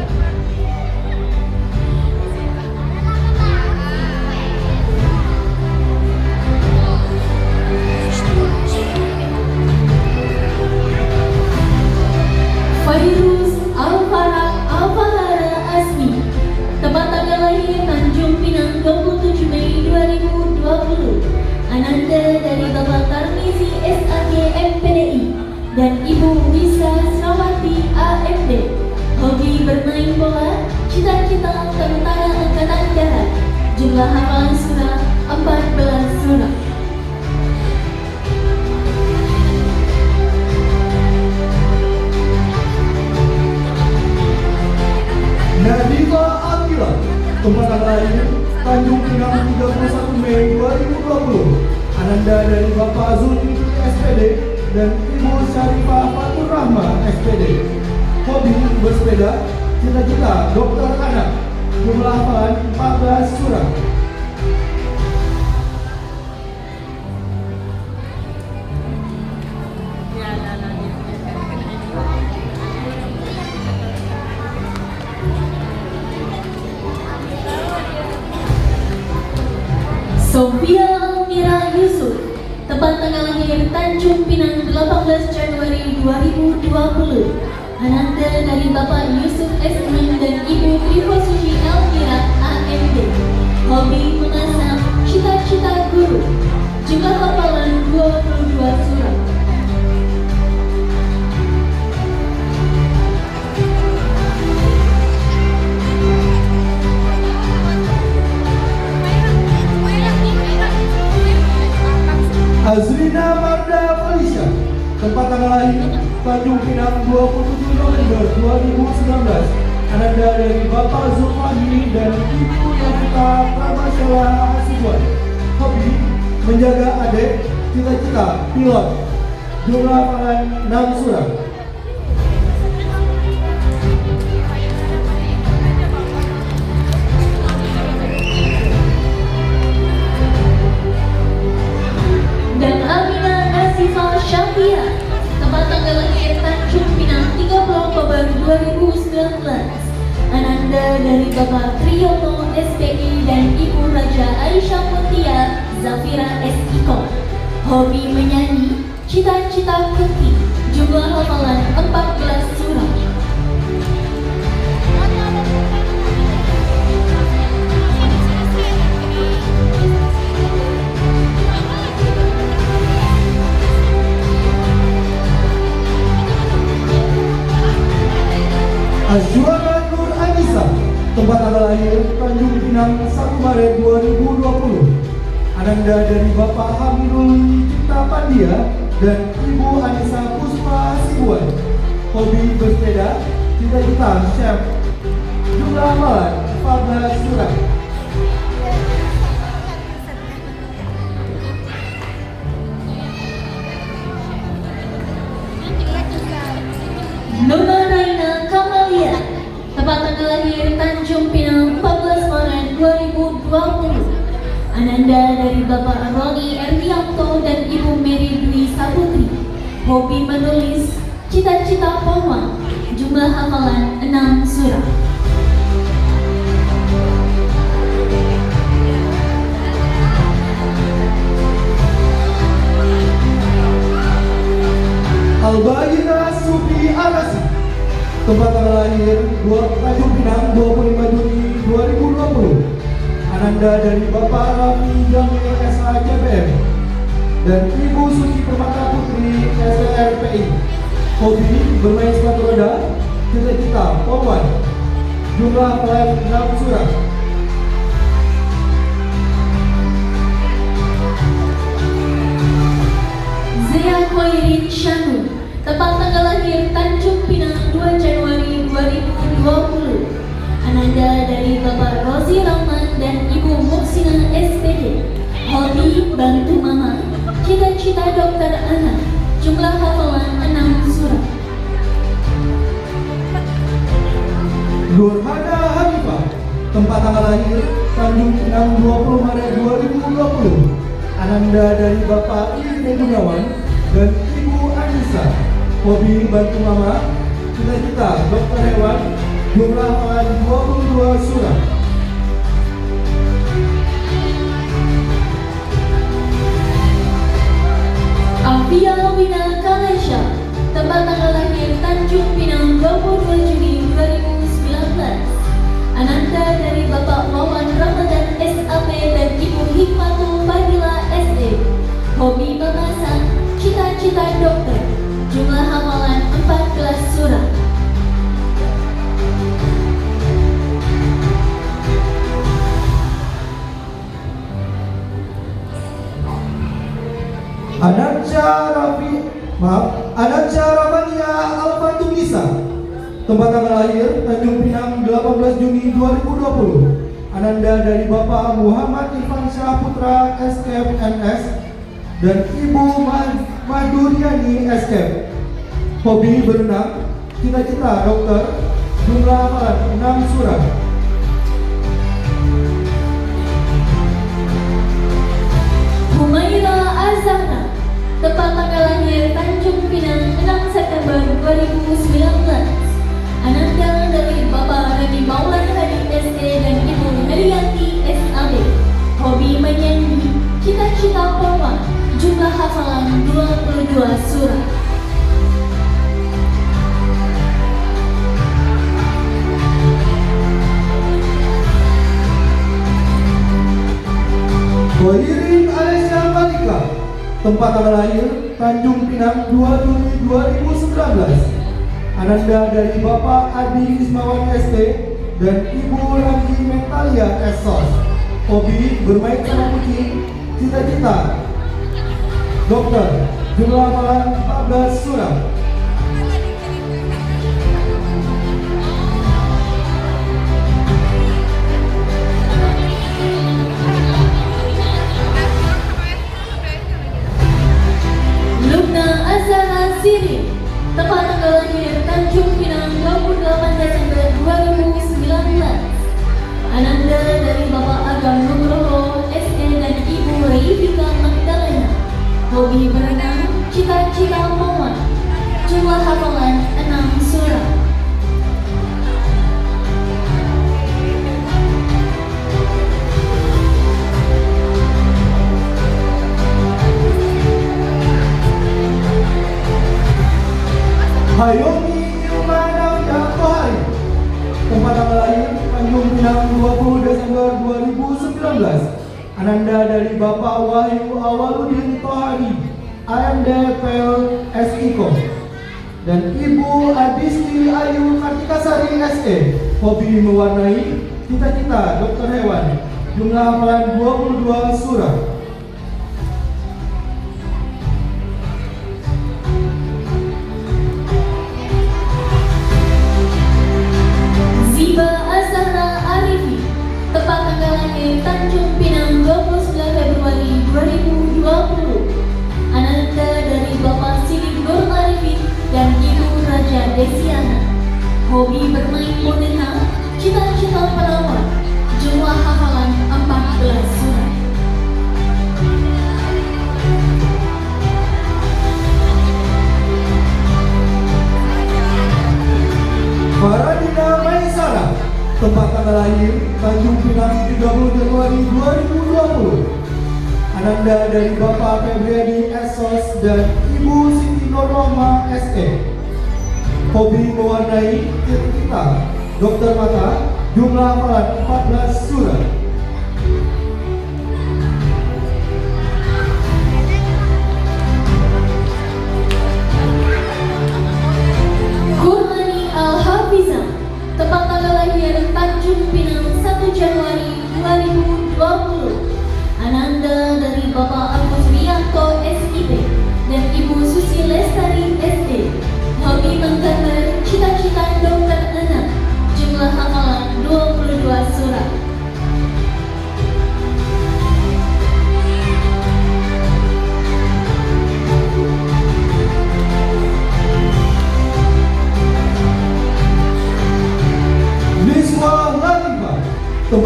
Fairuz Alfahara Asmi, tempat tanggal lahir Tanjung Pinang 27 Mei 2020. Ananda dari Bapak Tarmizi SAG MPDI dan Ibu Wisa Srawati AMD. Hobi bermain bola, cita-cita Tentara Angkatan Darat, jumlah hafalan surah 14 surah. Nadifa Akila, tempat tanggal lahir Tanjung Pinang 31 Mei 2020. Ananda dari Bapak Zulkifli SPD dan Ibu Syarifah Fatur Rahma SPD. Hobi bersepeda, cita-cita dokter anak, jumlah hafalan 14 surat. Sofia Almira Yusuf, tempat tanggal lahir Tanjung Pinang 18 Januari 2020. Ananda dari Bapak Yusuf SM dan Ibu Trivosuci Almira AMD. Hobi mengasah, cita-cita guru, jumlah hafalan 22 surat. Azrina Marda Felicia, tempat tanggal lahir Tanjung Pinang 27 November 2019. Ananda dari Bapak Zulfahmi dan Ibu Nafita Pramasyala Hasibuan. Hobi menjaga adik, cita-cita pilot, jumlah hafalan 6 surat. Dan Amina Nasifah Syafia, tempat tanggal lahir Tanjung Pinang 30 Oktober 2019. Ananda dari Bapak Triyono SPI dan Ibu Raja Aisyah Mutia Zafira SIKO. Hobi menyanyi, cita-cita penting, jumlah hafalan 14 surat. Azjuana Nur Anissa, tempat tanggal lahir Tanjung Pinang 1 Maret 2020. Ananda dari Bapak Hamidul Cipta Pandia dan Ibu Anissa Puspa Hasibuan. Hobi bersepeda, cita-cita chef, jumlah hafalan 14 surat. Nona Raina Kamalia, tempat tanggal lahir Tanjung Pinang 14 Maret 2020. Ananda dari Bapak Roni Erwianto dan Ibu Mary Dwi Saputri. Hobi menulis, cita-cita polwan, jumlah hafalan 6 surah. Albayina Supri Arasi, tempat tanggal lahir Tanjung Pinang 25 Juni 2020. Ananda dari Bapak Raffi Jamil SHCPM dan Ibu Suci Permata Putri SRP Hobi bermain sepatu roda, cita-cita Polwan. Jumlah hafalan 6 surat. Zia Khairin Syanu, tepat tanggal lahir Tanjung Pinang 2 Januari 2020. Ananda dari Bapak Rozi Rahman dan Ibu Muksina SPD. Hobi bantu mama, cita-cita dokter anak. Jumlah hafalan 6 surat. Nurhana Hanifah, tempat tanggal lahir Tanjung Pinang 20 Maret 2020. Ananda dari Bapak Ide Gunawan dan Ibu Anissa. Hobi bantu mama, cita-cita dokter hewan. Jumlah hafalan 22 surat. Afia Wina Kalesha, tempat tanggal lahir Tanjung Pinang 22 Juni 2019. Ananda dari Bapak Wawan Ramadan SAP dan Ibu Hikmatul Fadila SD. Hobi memasak, cita-cita dokter. Jumlah hafalan 14 surat. Ananca Rafania Alfatum Nisa, tempat tanggal lahir Tanjung Pinang 18 Juni 2020. Ananda dari Bapak Muhammad Irfan Syah Putra SKM NS dan Ibu Maduriani SKM. Hobi berenang, cita-cita dokter. Jumlah hafalan 6 surat. Humaira Azahra, tepat tanggal lahir Tanjung Pinang 6 September 2019. Ananda dari Bapak Rani Maulana Hadi SD dan Ibu Herianti SAD. Hobi menyanyi, cita-cita Polwan. Jumlah hafalan 22 surat. Khairin Alesya Malika, tempat tanggal lahir Tanjung Pinang 2 Juni 2019. Ananda dari Bapak Adi Ismawan ST dan Ibu Lagi Mentalia SOS. Hobi bermain sama kucing, cita-cita dokter. Jumlah hafalan 14 surat. Lubna Azhara Siri, tepat tanggal lahir Tanjung Pinang 28 Desember 2019. Ananda dari Bapak Agam Nugroho SE dan Ibu Rifika Magdalena. Hobi berenang, cita-cita Polwan. Jumlah hafalan 6 surat. Hayomi Ilmana Tohari, tempat tanggal lahir Tanjung Pinang 20 Desember 2019. Ananda dari Bapak Wahyu Awaludin Tohari AMDPL SIKO dan Ibu Adisti Ayu Kartikasari SE. Hobi mewarnai, cita-cita dokter hewan. Jumlah hafalan 22 surat. Ziba Azhara Arifi, tepat tanggal lahir Tanjung Pinang 29 Februari 2020. Ananda dari Bapak Sidik Nur Arifin dan Ibu Raja Desiana. Hobi bermain boneka, cita-cita perawat. Jumlah hafalan 14 surat. Faradina Maisara, tempat tanggal lahir Tanjung Pinang 30 Januari 2020. Ananda dari Bapak Febriadi SOS dan Ibu Siti Norma SE. Hobi mewarnai, cita-cita dokter mata. Jumlah hafalan 14 surat.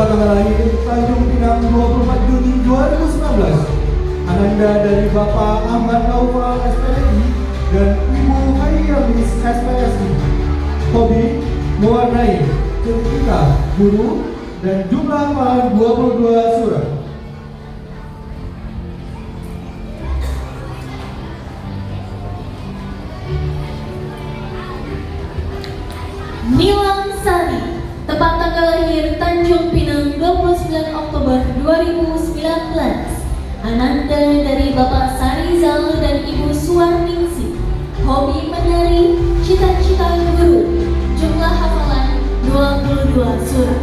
Tempat tanggal lahir Tanjung Pinang 24 Juni 2019. Ananda dari Bapak Ahmad Naufal SPDI dan Ibu Hayamis SPSI. Hobi mewarnai, cerita, guru, dan jumlah hafalan 22 surat. Nilang Sari, tempat tanggal lahir Tanjung Pinang 29 Oktober 2019. Ananda dari Bapak Sarizal dan Ibu Suwarningsih. Hobi menari, cita-cita guru, jumlah hafalan 22 surat.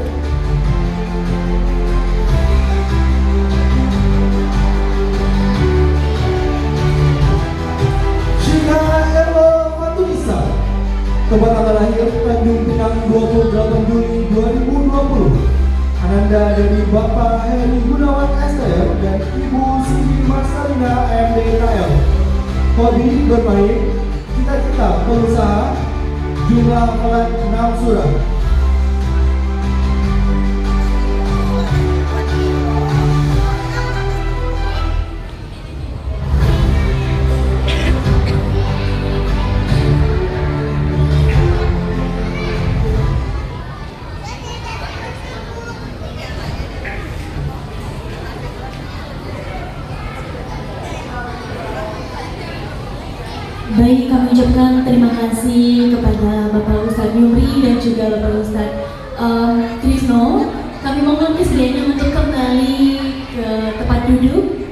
Shina Elo Fatunisa, tempat tanggal lahir Tanjung Pinang 28 Juni 2020. Ananda dari Bapak Heri Gunawan STM dan Ibu Siti Marsalina MDKM. Hobi bermain, cita-cita pengusaha, jumlah hafalan 6 surat. Baik, kami ucapkan terima kasih kepada Bapak Ustadz Yumri dan juga Bapak Ustadz Trisno. Kami mohon kesediaannya untuk kembali ke tempat duduk.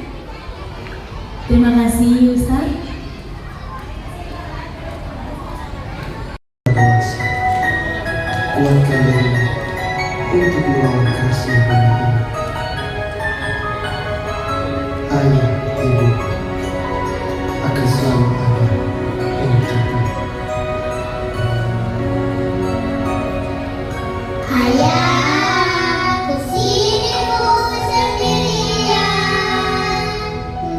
Terima kasih Ustadz. Kuatkan diri untuk melawan kasih Tuhan. Ayah, ibu akan selalu ada untukmu. Ayah, kesinimu sendirian,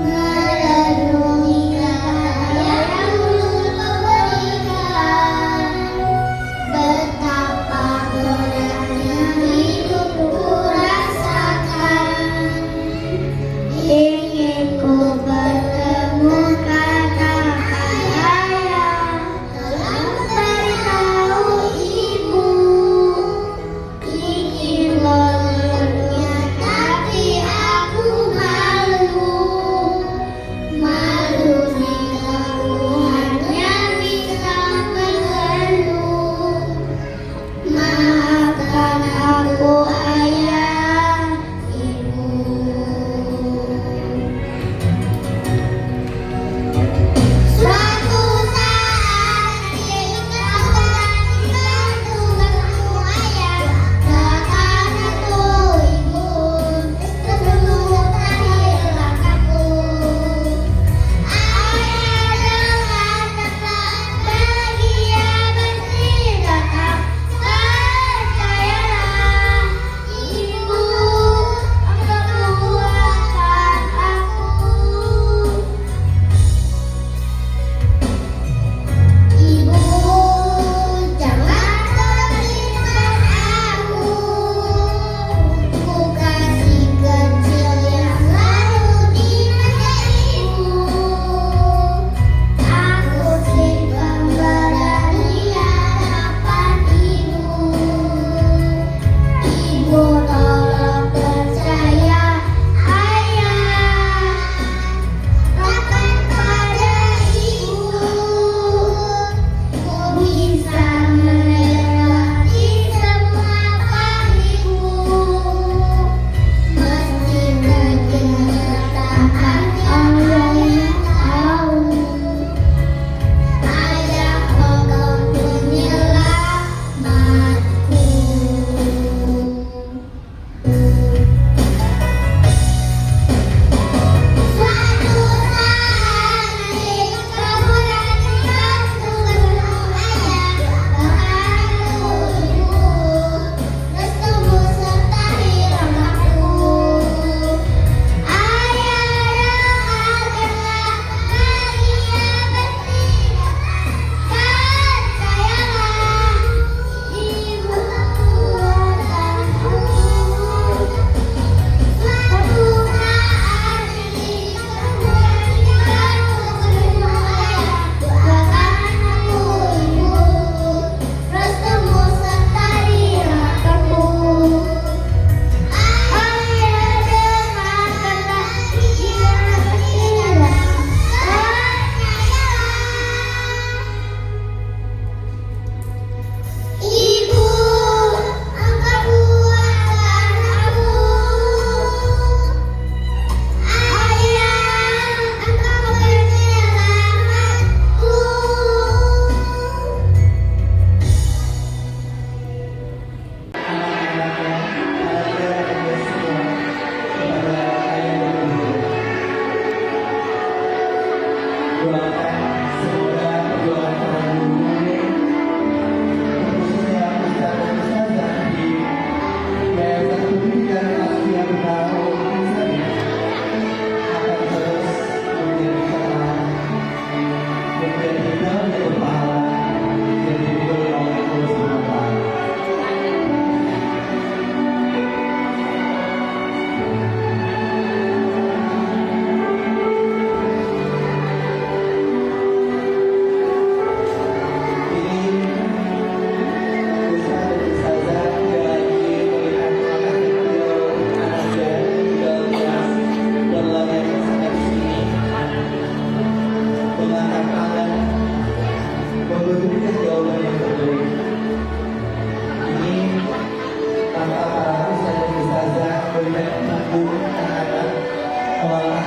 merenungi kata yang dulu kau berikan. Betapa beratnya hidupku rasa. kita mendapat pahala yang diberi oleh Allah Subhanahu wa Ta'ala.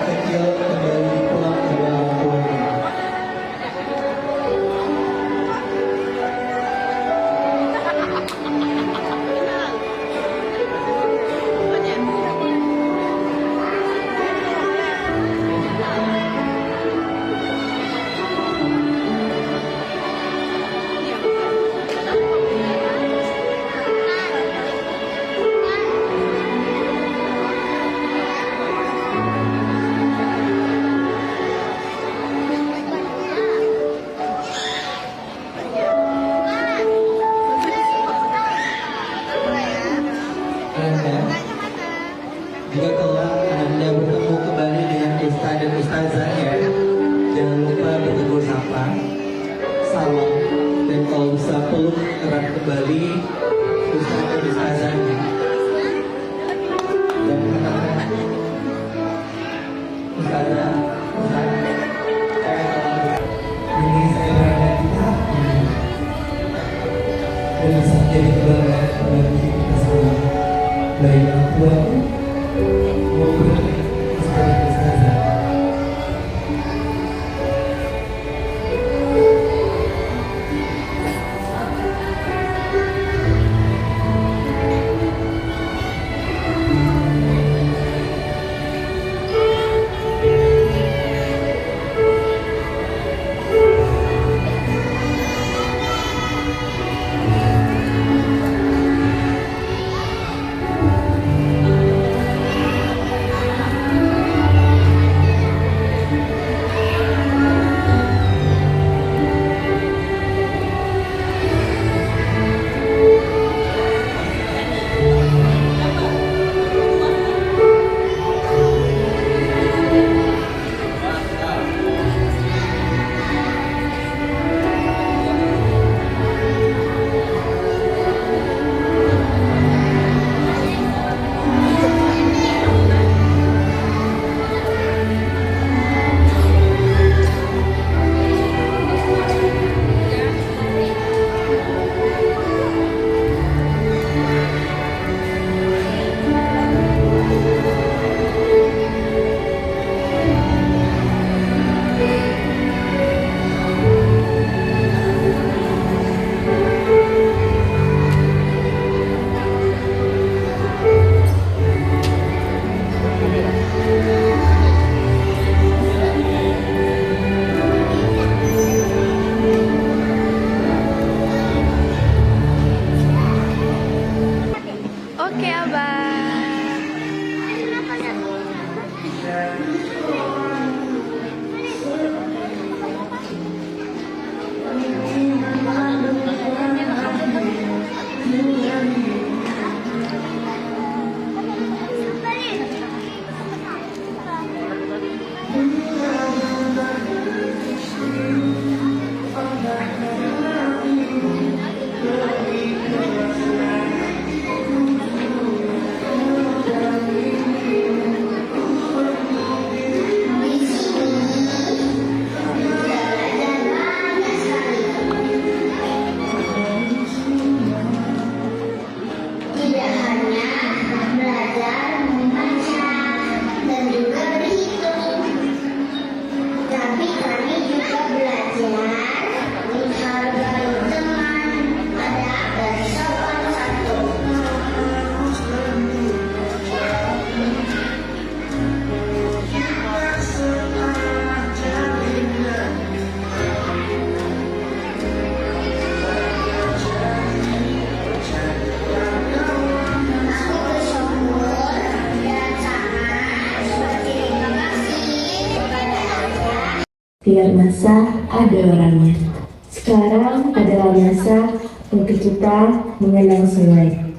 Kecil kembali pulang ke orang tuanya. Jika kelak Anda bertemu kembali dengan ustaz dan ustazahnya, jangan lupa bertegur sapa, salam, dan kalau bisa peluk erat kembali ustaz dan ustazahnya. Dan mengatakan, ustazah, ustaz, ini saya berada di tahap ini dan bisa menjadi kebanggaan bagi kita semua, baik orang tua maupun ustaz dan ustazah. biar masa ada orangnya. Sekarang adalah masa untuk kita mengenang sungai.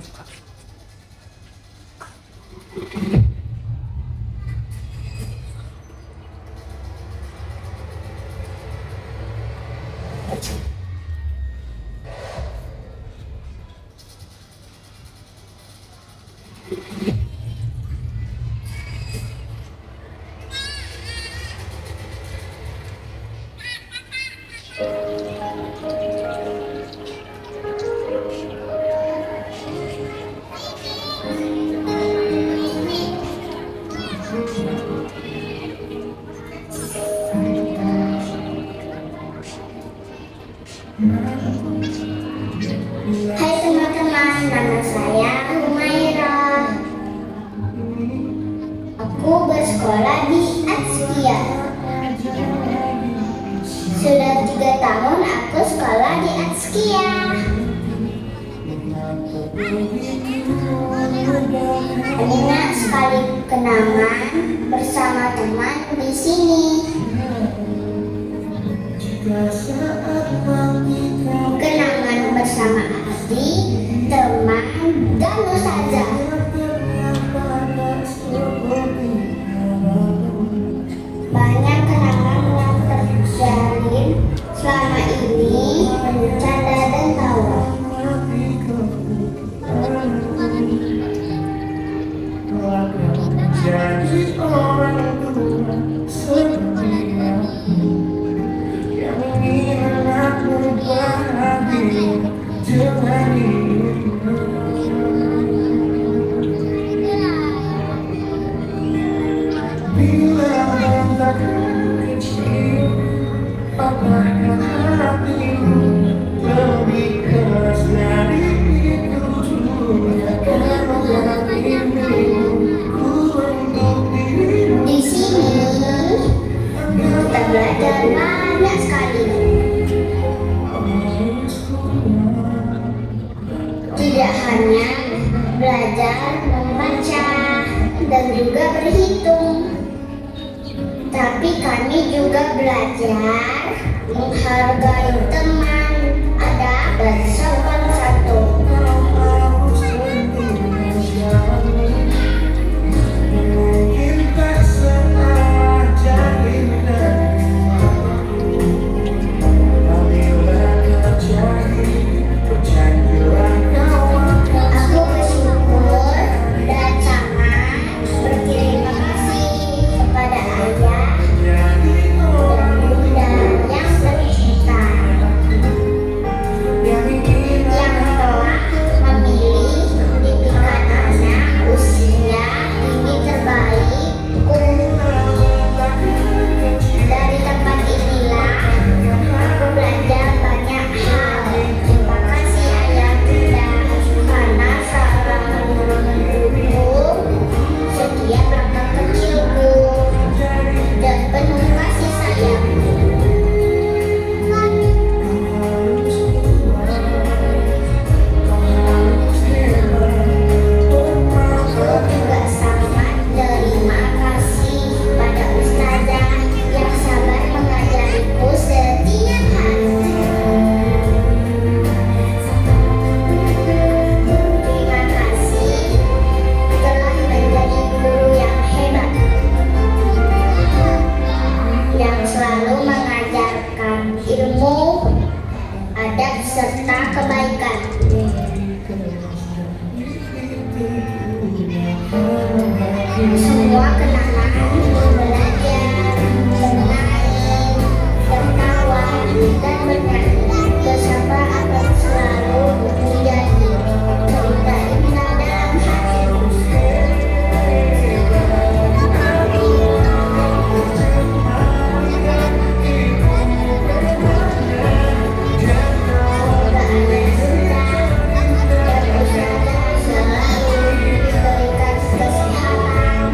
Hai teman-teman, nama saya Humaira. Aku bersekolah di Atskia. Sudah 3 tahun aku sekolah di Atskia. Banyak sekali kenangan bersama teman di sini. Kenangan bersama adik, teman, dan ustazah. Banyak kenangan yang terjalin selama ini, canda dan tawa. Jadi orang tua setia yang ingin aku bahagia dengan dirimu. Bila tak kecil, patahkan hatimu lebih keras dari itu. Karena dirimu Di sini kita belajar banyak sekali. Tidak hanya belajar membaca dan juga berhitung, tapi kami juga belajar menghargai teman, adab, dan sopan santun. Aku bersyukur dan sangat berterima kasih kepada ayah dan bunda yang tercinta, yang telah memilih didikan anak usia ini terbaik. Dari tempat inilah aku belajar banyak hal. Terima kasih ayah bunda karena selalu mendukung setiap langkah kecilku dan penuh kasih sayang. Aku juga sangat terima kasih pada ustazah yang sabar mengajariku setiap hari. Terima kasih telah menjadi guru yang hebat, yang selalu mengajarkan ilmu, adab, serta kebaikan. Semua kenangan belajar, bermain, tertawa, dan bernyanyi bersama akan selalu menjadi cerita indah dalam hatiku. Semoga anak kita dan ustazah selalu diberikan kesehatan,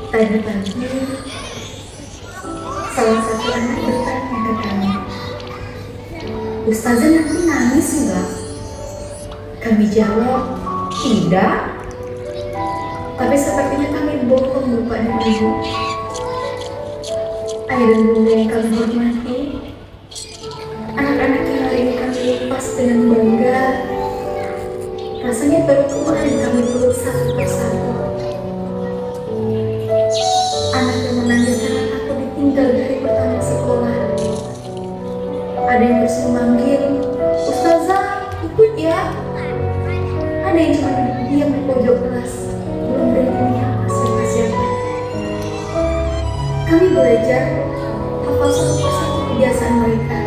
Tadi pagi, salah satu anak bertanya ke kami, "Ustazah nanti nangis enggak?" Kami jawab, "Tidak." Tapi sepertinya kami bohong Bapak dan Ibu. Ayah dan bunda yang kami hormati, anak-anak yang hari ini kami lepas dengan bangga, rasanya baru kemarin kami peluk satu persatu. Anak yang menangis karena takut ditinggal dari pertama sekolah. Ada yang terus memanggil, "Ustazah, ikut ya." Ada yang cuma duduk diam di pojok kelas, belum berani menyapa siapa-siapa. Kami belajar hafal satu persatu kebiasaan mereka.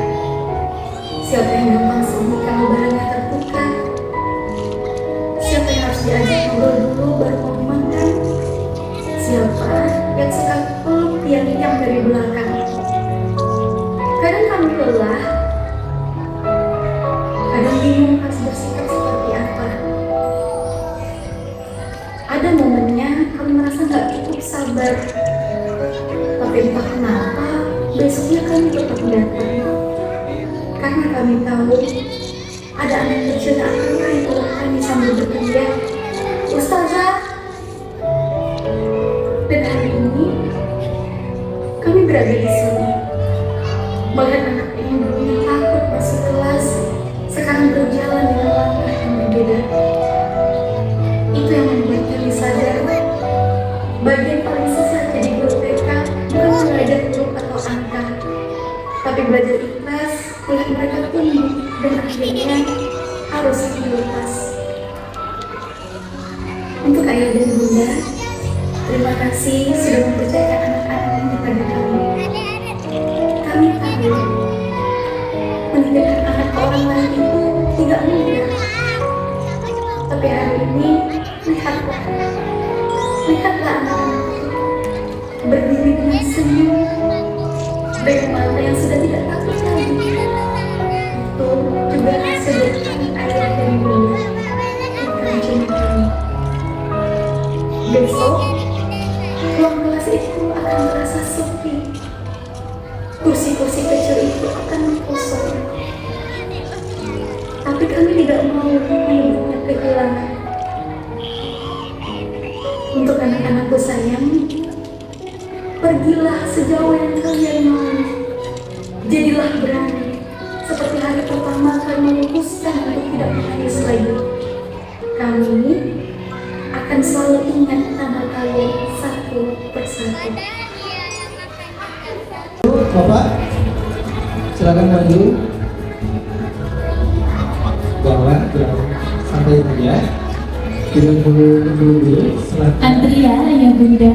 Siapa yang gampang sedih kalau barangnya tertukar? Siapa yang harus diajak ngobrol dulu baru mau dimakan? Siapa yang suka peluk tiang-tiang dari belakang? Kadang kami lelah, kadang bingung harus bersikap seperti apa. Ada momennya kami merasa gak cukup sabar, tapi entah kenapa besoknya kami tetap datang. Karena kami tahu ada anak kecil yang akan naik peluk kami sambil berteriak, "Ustazah!" Dan hari ini kami berada di sini melihat anak yang dulunya takut masuk kelas sekarang berjalan dengan langkah yang berbeda. Itu yang membuat kami sadar bagian paling susah jadi guru TK bukan belajar huruf atau angka, tapi belajar ikhlas melihat mereka tumbuh dan akhirnya harus dilepas. Untuk ayah dan bunda, terima kasih sudah mempercayakan anak-anak ini pada kami. Kami tahu menitipkan anak ke orang lain itu tidak mudah. Tapi hari ini lihatlah anak-anak itu berdiri dengan senyum dengan mata yang sudah tidak takut lagi. Itu juga hasil dari kami ayah dan bunda, bukan cuma kami. Besok ruang kelas itu akan terasa sepi. Kursi-kursi kecil itu akan kosong. Tapi kami tidak mau menyebutnya kehilangan. Untuk anak-anakku sayang, pergilah sejauh yang kalian mau. Jadilah berani, seperti hari pertama kalian memutuskan untuk tidak menangis lagi. Kami akan selalu ingat nama kalian satu persatu. Bapak, silakan maju. Bawa, sampai saja. Tidak perlu dulu. Silakan. Andrea, ya bunda.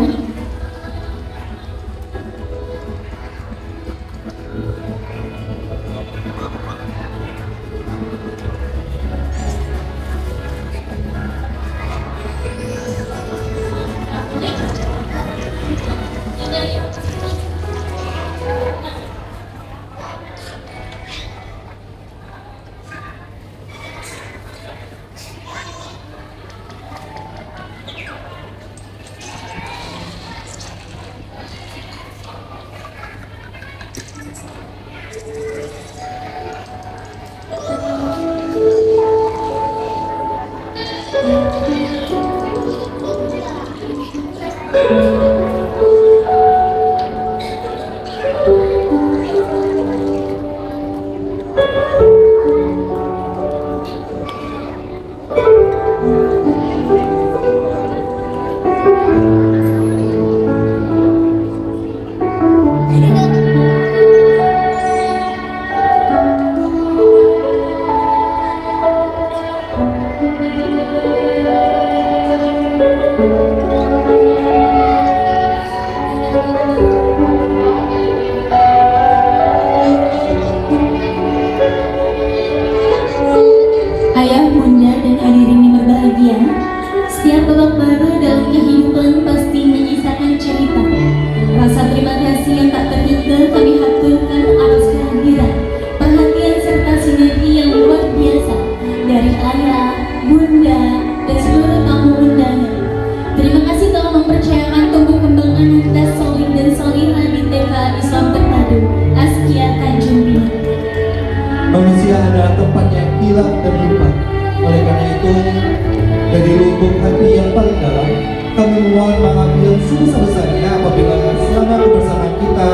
lubuk hati yang paling dalam, kami memohon maaf yang sebesar-besarnya apabila selama kebersamaan kita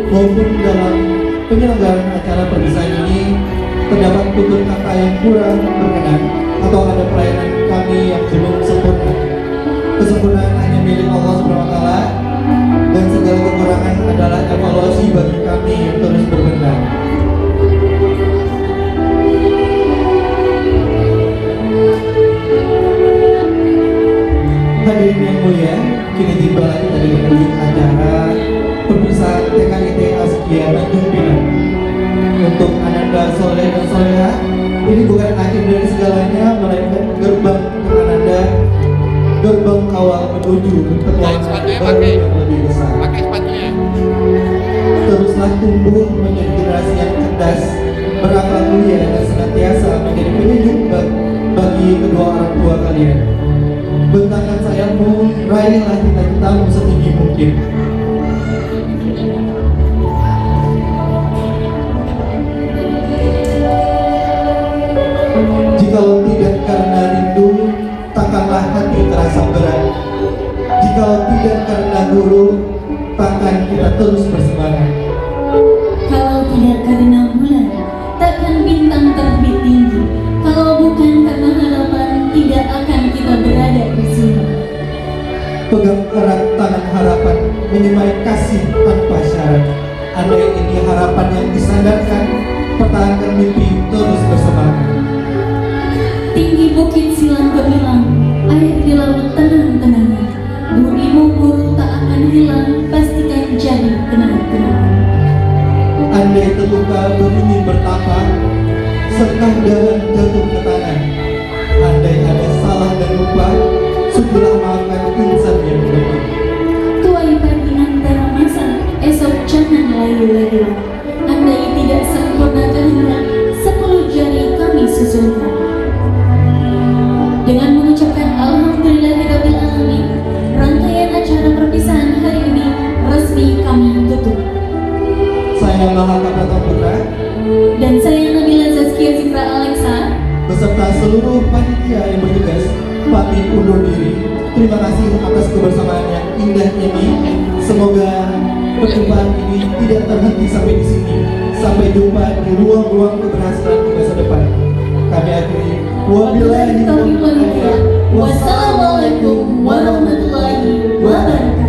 maupun dalam penyelenggaraan acara perpisahan ini terdapat tutur kata yang kurang berkenan atau ada pelayanan kami yang belum sempurna. Kesempurnaan hanya milik Allah SWT, dan segala kekurangan adalah evaluasi bagi kami yang terus berbenah. Hadirin yang mulia, kini tiba kita di penghujung acara perpisahan TKIT Askia Tanjung Pinang. Untuk Ananda Soleh dan Soleha, ini bukan akhir dari segalanya, melainkan gerbang untuk Ananda, gerbang awal menuju petualangan baru yang lebih besar. Teruslah tumbuh menjadi generasi yang cerdas, berakhlak mulia, dan senantiasa menjadi penyejuk bagi kedua orang tua kalian. Bentangkan sayapmu, raihlah cita-citamu setinggi mungkin. Jikalau tidak karena rindu, takkanlah hati terasa berat. Jikalau tidak karena guru, takkan kita terus bersemangat. Kalau tidak karena bulan, takkan bintang terbit tinggi. Kalau bukan karena harapan, tidak akan kita berada di sini. Pegang erat tangan harapan, menyemai kasih tanpa syarat. Andai ini harapan yang disandarkan, pertahankan mimpi terus bersemangat. Tinggi bukit silang gemilang, air di laut tenang-tenang. Budimu guru tak akan hilang, pastikan jadi kenang-kenangan. Andai terluka beringin bertapa, serta dahan jatuh ke tangan. Andai ada salah dan lupa, sudahlah maafkan insan yang lemah. Tuai pagi antara masa, esok jangan layu-layu. Andai tidak sempurna kehendak, 10 jari kami susunkan. Dengan mengucapkan Alhamdulillahirrabbilalamin, rangkaian acara perpisahan hari ini resmi kami tutup. Saya Mahaka Prataputra Dan saya Nabila Zazkia Zikra Alexa beserta seluruh panitia yang bertugas pamit undur diri. Terima kasih atas kebersamaan yang indah ini. Semoga perjumpaan ini tidak terhenti sampai di sini. Sampai jumpa di ruang-ruang keberhasilan di masa depan. Kami akhiri. Wabillahi taufiq wal hidayah. Wassalamualaikum warahmatullahi wabarakatuh.